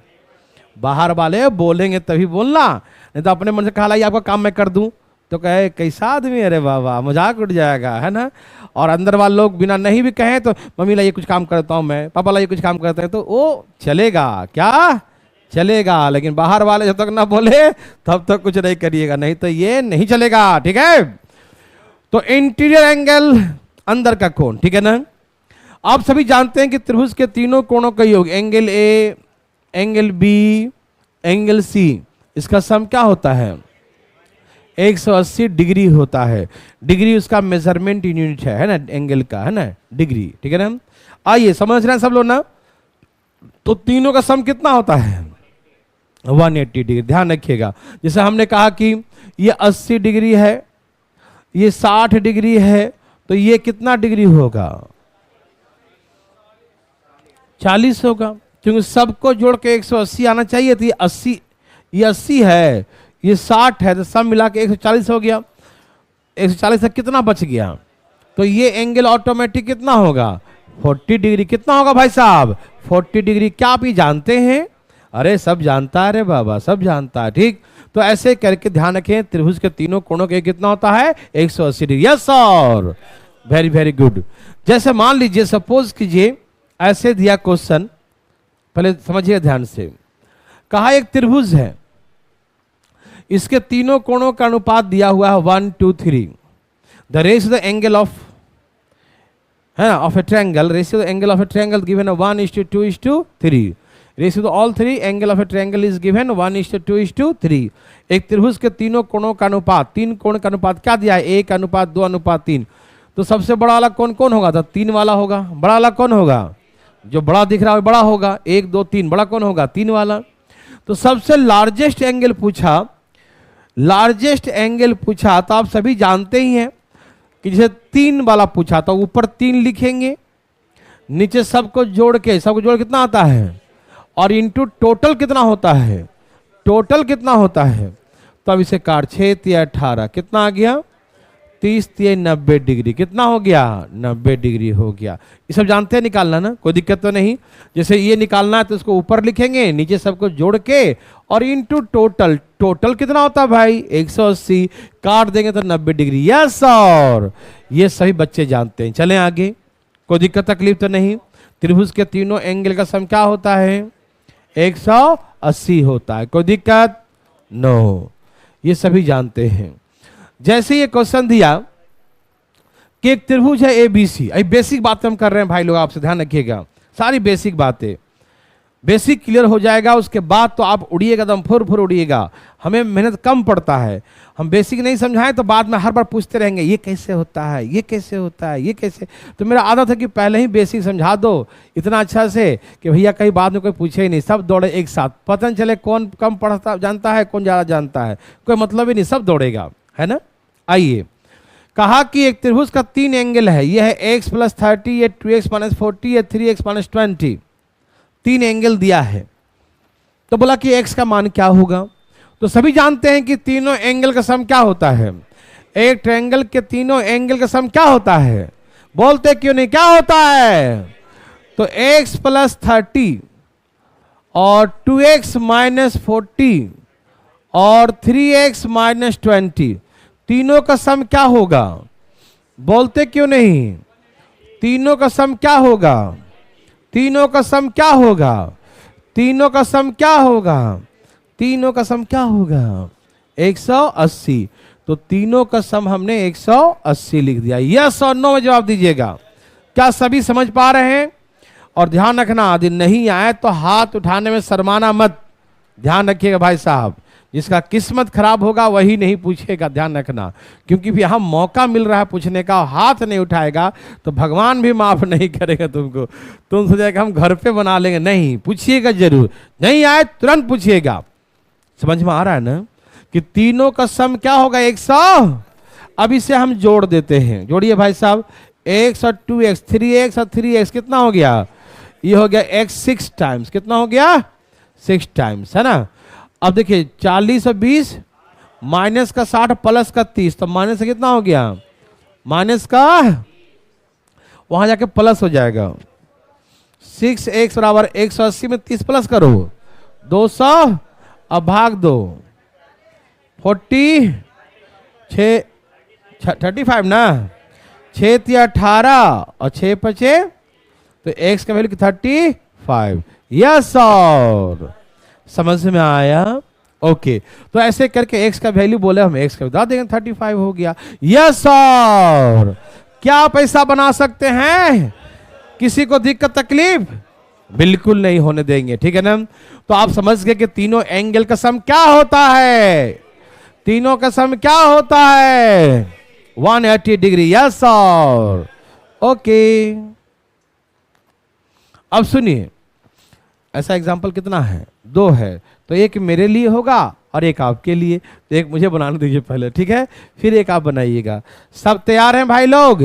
बाहर वाले बोलेंगे तभी बोलना, नहीं तो अपने मन से कहा आपका काम मैं कर दूं तो कहे कैसा आदमी, अरे बाबा मजाक उड़ जाएगा, है ना। और अंदर वाले लोग बिना नहीं भी कहें तो मम्मी ला ये कुछ काम करता हूँ मैं, पापा ला ये कुछ काम करते हैं, तो वो चलेगा, क्या चलेगा। लेकिन बाहर वाले जब तक ना बोले तब तक कुछ नहीं करिएगा, नहीं तो ये नहीं चलेगा, ठीक है। तो इंटीरियर एंगल अंदर का कोण, ठीक है ना। आप सभी जानते हैं कि त्रिभुज के तीनों कोणों का योग, angle A, angle B, angle C, इसका सम क्या होता है? 180 डिग्री होता है। डिग्री उसका मेजरमेंट यूनिट है ना, एंगल का, है ना, डिग्री, ठीक है ना। आइए समझ रहे हैं सब लोग ना। तो तीनों का सम कितना होता है? 180 डिग्री। ध्यान रखिएगा, जैसे हमने कहा कि ये 80 डिग्री है, ये 60 डिग्री है, तो ये कितना डिग्री होगा? 40 होगा, क्योंकि सबको जोड़ के 180 आना चाहिए। तो ये 80 है, ये 60 है, तो सब मिला के 140 हो गया। 140 से कितना बच गया? तो ये एंगल ऑटोमेटिक कितना होगा? 40 डिग्री। कितना होगा भाई साहब? 40 डिग्री। क्या आप ये जानते हैं? अरे सब जानता है रे बाबा, सब जानता है, ठीक। तो ऐसे करके ध्यान रखें, त्रिभुज के तीनों कोणों के कितना होता है? 180 degree. Yes sir, very very good. जैसे मान लीजिए, सपोज कीजिए ऐसे दिया क्वेश्चन, पहले समझिए ध्यान से। कहा एक त्रिभुज है, इसके तीनों कोणों का अनुपात दिया हुआ है 1 2 3। The ratio the angle of, है ना, of a triangle, ratio the angle of a triangle given 1:2:3। Ratio the all three angle of a triangle is given 1:2:3। एक त्रिभुज के तीनों कोणों का अनुपात, तीन कोण का अनुपात क्या दिया है? 1:2:3। तो सबसे बड़ा वाला कौन कौन होगा? तो 3 वाला होगा। बड़ा वाला कौन होगा? जो बड़ा दिख रहा है बड़ा होगा। 1 2 3, बड़ा कौन होगा? 3 वाला। तो सबसे लार्जेस्ट एंगल पूछा, लार्जेस्ट एंगल पूछा, तो आप सभी जानते ही हैं कि जैसे 3 वाला पूछा तो ऊपर 3 लिखेंगे, नीचे सबको जोड़ के, सबको जोड़ कितना आता है, और इंटू टोटल कितना होता है? टोटल कितना होता है? तो अब इसे काट, 6 या 18, कितना आ गया? 30 3 90 डिग्री, कितना हो गया 90 डिग्री हो गया। ये सब जानते हैं निकालना ना, कोई दिक्कत तो नहीं। जैसे ये निकालना है तो इसको ऊपर लिखेंगे, नीचे सबको जोड़ के और इनटू टोटल, टोटल कितना होता है भाई 180, काट देंगे तो 90 डिग्री। यस और ये सभी बच्चे जानते हैं। चलें आगे, कोई दिक्कत तकलीफ तो नहीं। त्रिभुज के तीनों एंगल का सम क्या होता है 180 होता है, कोई दिक्कत नो, ये सभी जानते हैं। जैसे ये क्वेश्चन दिया कि एक त्रिभुज है एबीसी, अभी बेसिक बातें हम कर रहे हैं भाई लोग, आपसे ध्यान रखिएगा, सारी बेसिक बातें, बेसिक क्लियर हो जाएगा उसके बाद तो आप उड़िएगा, एकदम फुर फुर उड़िएगा। हमें मेहनत कम पड़ता है, हम बेसिक नहीं समझाएं तो बाद में हर बार पूछते रहेंगे ये कैसे होता है, ये कैसे होता है, ये कैसे। तो मेरा आदत है कि पहले ही बेसिक समझा दो इतना अच्छा से कि भैया कहीं बाद में कोई पूछे ही नहीं, सब दौड़े एक साथ, पता नहीं चले कौन कम पढ़ता जानता है कौन ज़्यादा जानता है, कोई मतलब ही नहीं, सब दौड़ेगा, है ना। आइए, कहा कि एक त्रिभुज का 3 एंगल है, यह है x + 30, ये 2x - 40, ये 3x - 20, 3 एंगल दिया है। तो बोला कि x का मान क्या होगा। तो सभी जानते हैं कि तीनों एंगल का सम क्या होता है, एक ट्रायंगल के तीनों एंगल का सम क्या होता है, बोलते क्यों नहीं, क्या होता है। तो x + 30 और 2x - 40 और 3x - 20, तीनों का सम क्या होगा, बोलते क्यों नहीं, तीनों का सम क्या होगा, तीनों का सम क्या होगा, तीनों का सम क्या होगा, तीनों का सम क्या होगा 180। तो तीनों का सम हमने 180 लिख दिया। यस और नो में जवाब दीजिएगा। क्या सभी समझ पा रहे हैं। और ध्यान रखना, यदि नहीं आए तो हाथ उठाने में शर्माना मत, ध्यान रखिएगा भाई साहब, जिसका किस्मत खराब होगा वही नहीं पूछेगा, ध्यान रखना, क्योंकि भी हम मौका मिल रहा है पूछने का, हाथ नहीं उठाएगा तो भगवान भी माफ नहीं करेगा तुमको। तुम सोचेगा हम घर पे बना लेंगे, नहीं, पूछिएगा जरूर, नहीं आए तुरंत पूछिएगा। समझ में आ रहा है ना कि तीनों का सम क्या होगा 100। अब इसे हम जोड़ देते हैं, जोड़िए भाई साहब, x और 2x, 3x और 3x कितना हो गया, ये हो गया x 6 टाइम्स, कितना हो गया 6 टाइम्स, है ना। अब देखिए 40 और 20 माइनस का 60 प्लस का 30, तो माइनस का कितना हो गया, माइनस का वहां जाके प्लस हो जाएगा। 6x बराबर 180 में 30 प्लस करो 200, अब भाग दो 40, 35 ना, 6 × 18 और 6 × 5 तो x का वैल्यू 35। यस और समझ में आया, ओके। तो ऐसे करके x का वैल्यू बोले हम, x का बता देंगे 35 हो गया। यस और क्या पैसा बना सकते हैं, किसी को दिक्कत तकलीफ बिल्कुल नहीं होने देंगे, ठीक है ना। तो आप समझ गए कि तीनों एंगल का सम क्या होता है, तीनों का सम क्या होता है 180 डिग्री। यस और ओके। अब सुनिए, ऐसा एग्जाम्पल कितना है, 2 है, तो एक मेरे लिए होगा और एक आपके लिए। तो एक मुझे बनाने दीजिए पहले, ठीक है, फिर एक आप बनाइएगा। सब तैयार हैं भाई लोग।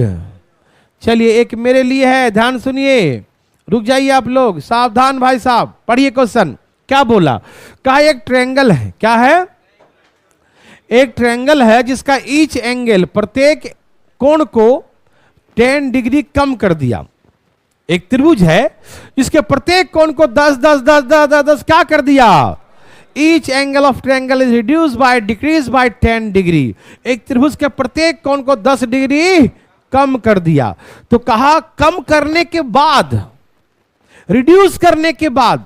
चलिए, एक मेरे लिए है, ध्यान सुनिए, रुक जाइए आप लोग, सावधान भाई साहब, पढ़िए क्वेश्चन क्या बोला। कहा एक ट्रायंगल है, क्या है, एक ट्रायंगल है जिसका ईच एंगल, प्रत्येक कोण को 10 डिग्री कम कर दिया। एक त्रिभुज है जिसके प्रत्येक कोण को 10 10 10 10 10 10 क्या कर दिया, each angle of triangle is reduce by decrease by 10 degree. एक त्रिभुज के प्रत्येक कोण को 10 डिग्री कम कर दिया। तो कहा कम करने के बाद, रिड्यूस करने के बाद,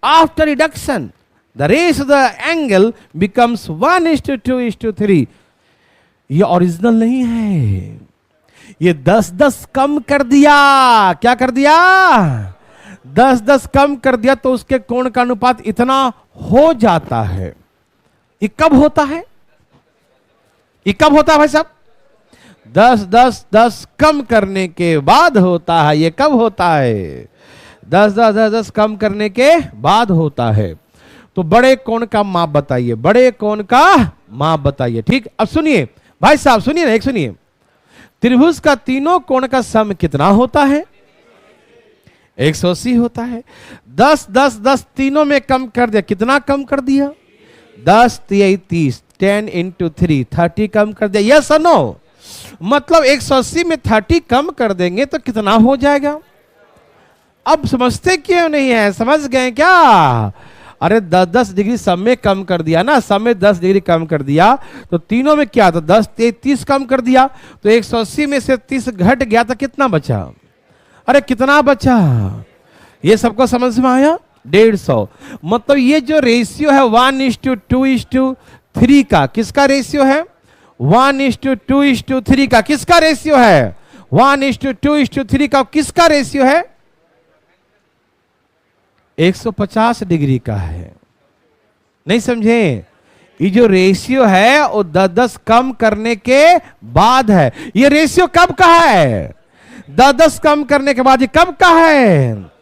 after reduction the ratio of the angle becomes 1:2:3। ये ओरिजिनल नहीं है, ये 10-10 कम कर दिया। क्या कर दिया, 10-10 कम कर दिया, तो उसके कोण का अनुपात इतना हो जाता है। ये कब होता है, ये कब होता है भाई साहब, 10-10-10 कम करने के बाद होता है। ये कब होता है, 10-10-10 कम करने के बाद होता है। तो बड़े कोण का माप बताइए, बड़े कोण का माप बताइए। ठीक, अब सुनिए भाई साहब, सुनिए ना, एक सुनिए, त्रिभुज का तीनों कोण का सम कितना होता है 180 होता है। 10-10-10 तीनों में कम कर दिया, कितना कम कर दिया, 10 × 30, 10 × 3, 30 कम कर दिया। यस और नो, मतलब 180 में 30 कम कर देंगे तो कितना हो जाएगा? अब समझते क्यों नहीं है? समझ गए क्या? अरे 10 डिग्री सब में कम कर दिया ना, सब में 10 डिग्री कम कर दिया तो तीनों में क्या? तो 10 30 कम कर दिया तो 180 में से 30 घट गया तो कितना बचा? अरे कितना बचा? ये सबको समझ में आया? 150। मतलब ये जो रेशियो है 1:2:3 का, किसका रेशियो है? 1:2:3 का किसका रेशियो है? 1:2:3 का किसका रेशियो है? 150 डिग्री का है। नहीं समझे? ये जो रेशियो है वो 10 कम करने के बाद है। ये रेशियो कब का है? 10 कम करने के बाद। ये कब का है?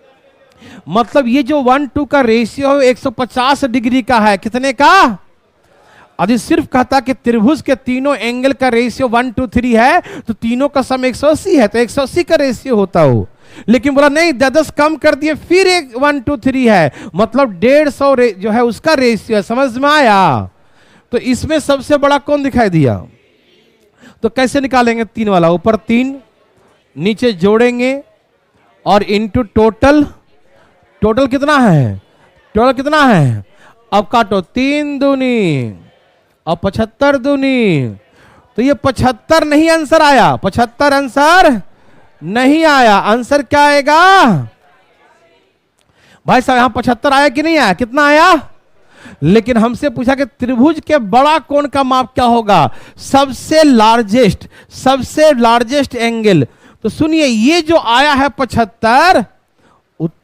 मतलब ये जो 1:2 का रेशियो है 150 डिग्री का है। कितने का? यदि सिर्फ कहता कि त्रिभुज के तीनों एंगल का रेशियो 1 2 3 है तो तीनों का सम 180 है तो 180 का रेशियो होता हो। लेकिन बोला नहीं 10 कम कर दिए फिर एक 1 2 3 है, मतलब 150 जो है उसका रेशियो है। समझ में आया? तो इसमें सबसे बड़ा कौन दिखाई दिया? तो कैसे निकालेंगे? 3 वाला, ऊपर 3 नीचे जोड़ेंगे और इनटू टोटल। टोटल कितना है? टोटल कितना है? अब काटो, 3 दूनी और 75 दूनी, तो ये 75 नहीं आंसर आया। 75 आंसर नहीं आया। आंसर क्या आएगा भाई साहब? यहां 75 आया कि नहीं आया? कितना आया? लेकिन हमसे पूछा कि त्रिभुज के बड़ा कोण का माप क्या होगा? सबसे लार्जेस्ट एंगल। तो सुनिए, ये जो आया है 75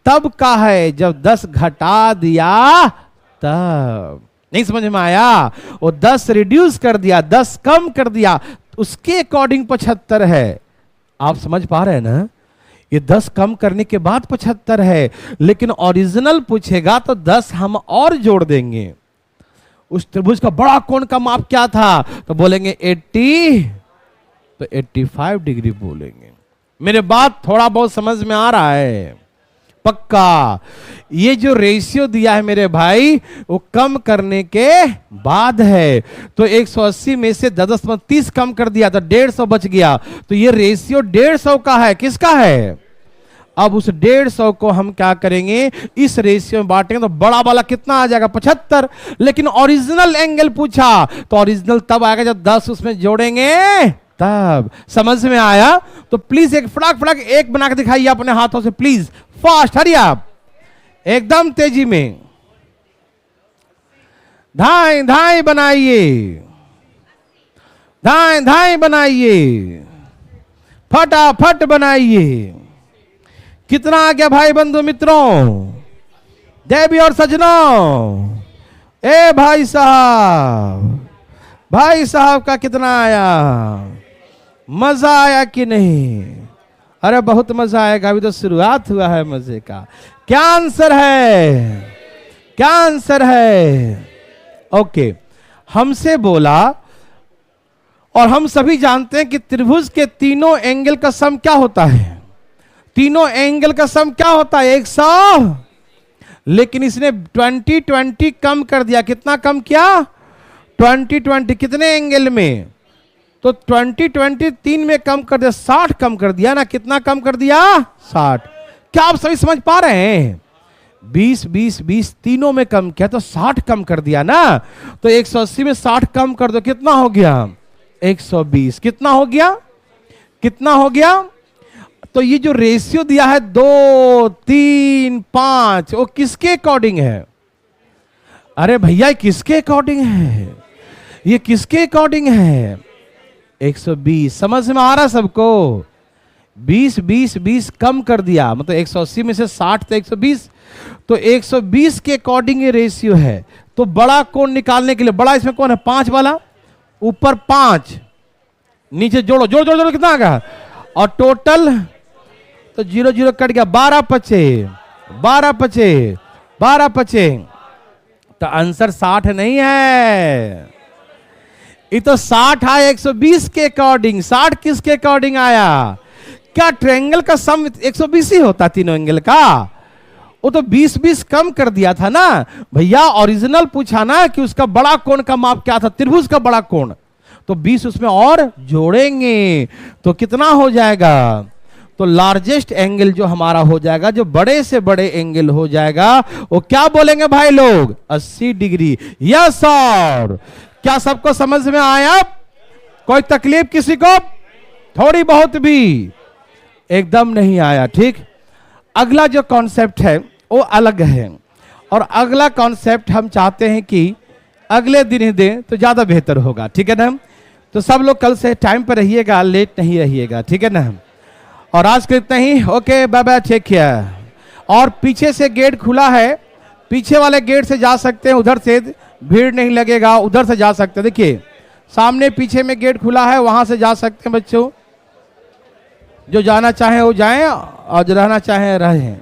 तब का है जब 10 घटा दिया तब। नहीं समझ में आया? वो 10 रिड्यूस कर दिया, 10 कम कर दिया, उसके अकॉर्डिंग 75 है। आप समझ पा रहे हैं ना? ये 10 कम करने के बाद 75 है, लेकिन ओरिजिनल पूछेगा तो 10 हम और जोड़ देंगे। उस त्रिभुज का बड़ा कोण का माप क्या था? तो बोलेंगे 80, तो 85 डिग्री बोलेंगे। मेरे बात थोड़ा बहुत समझ में आ रहा है? पक्का? ये जो रेशियो दिया है मेरे भाई वो कम करने के बाद है। तो 180 में से 10 30 कम कर दिया तो 150 बच गया। तो ये रेशियो 150 का है। किसका है? अब उस 150 को हम क्या करेंगे? इस रेशियो में बांटेंगे तो बड़ा वाला कितना आ जाएगा? 75। लेकिन ओरिजिनल एंगल पूछा तो ओरिजिनल तब आएगा जब 10 उसमें जोड़ेंगे तब। समझ में आया? तो प्लीज एक फटाक एक बना के दिखाइए अपने हाथों से, प्लीज फास्ट, हरी आप एकदम तेजी में। धाई धाई बनाइए, धाई धाई बनाइए, फटाफट बनाइए। कितना आ गया भाई बंधु मित्रों, देवी और सजनों? ए भाई साहब का कितना आया? मजा आया कि नहीं? अरे बहुत मजा आएगा, अभी तो शुरुआत हुआ है मजे का। क्या आंसर है? क्या आंसर है? ओके, हमसे बोला और हम सभी जानते हैं कि त्रिभुज के तीनों एंगल का सम क्या होता है? तीनों एंगल का सम क्या होता है? 100। लेकिन इसने 20 कम कर दिया। कितना कम किया? 20 कितने एंगल में? तो 20 3 में कम कर दिया, 60 कम कर दिया ना। कितना कम कर दिया? 60। क्या आप सभी समझ पा रहे हैं? 20 तीनों में कम किया तो 60 कम कर दिया ना। तो 180 में 60 कम कर दो, कितना हो गया? 120। कितना हो गया? कितना हो गया? तो ये जो रेशियो दिया है 2 3 5, वो किसके अकॉर्डिंग है? अरे भैया किसके अकॉर्डिंग है? ये किसके अकॉर्डिंग है? 120। समझ में आ रहा सबको? 20 कम कर दिया, मतलब 180 में से 60 तो 120, तो 120 के अकॉर्डिंग ये रेशियो है। तो बड़ा कोण निकालने के लिए, बड़ा इसमें कौन है? 5 वाला, ऊपर 5, नीचे जोड़ो, जोड़ कितना आ गया? और टोटल तो 0 0 कट गया, 12 बचे। तो आंसर 60 नहीं है, ये तो 60 आया 120 के अकॉर्डिंग। 60 किसके अकॉर्डिंग आया? क्या ट्रायंगल का सम 120 ही होता तीनों एंगल का? वो तो 20 कम कर दिया था ना भैया। ओरिजिनल पूछा ना कि उसका बड़ा कोण का माप क्या था, त्रिभुज का बड़ा कोण। तो 20 उसमें और जोड़ेंगे तो कितना हो जाएगा? तो लार्जेस्ट एंगल जो हमारा हो जाएगा, जो बड़े से बड़े एंगल हो जाएगा, वो क्या बोलेंगे भाई लोग? 80 डिग्री। यस सर, क्या सबको समझ में आया? कोई तकलीफ किसी को? थोड़ी बहुत भी? एकदम नहीं आया। ठीक, अगला जो कॉन्सेप्ट है वो अलग है, और अगला कॉन्सेप्ट हम चाहते हैं कि अगले दिन ही दें तो ज्यादा बेहतर होगा। ठीक है ना? तो सब लोग कल से टाइम पर रहिएगा, लेट नहीं रहिएगा। ठीक है ना? और आज के इतना ही। Okay, bye bye, take care. और पीछे से गेट खुला है, पीछे वाले गेट से जा सकते हैं, उधर से भीड़ नहीं लगेगा, उधर से जा सकते हैं। देखिए सामने पीछे में गेट खुला है, वहां से जा सकते हैं बच्चों। जो जाना चाहे वो जाएं और जो रहना चाहे रहें।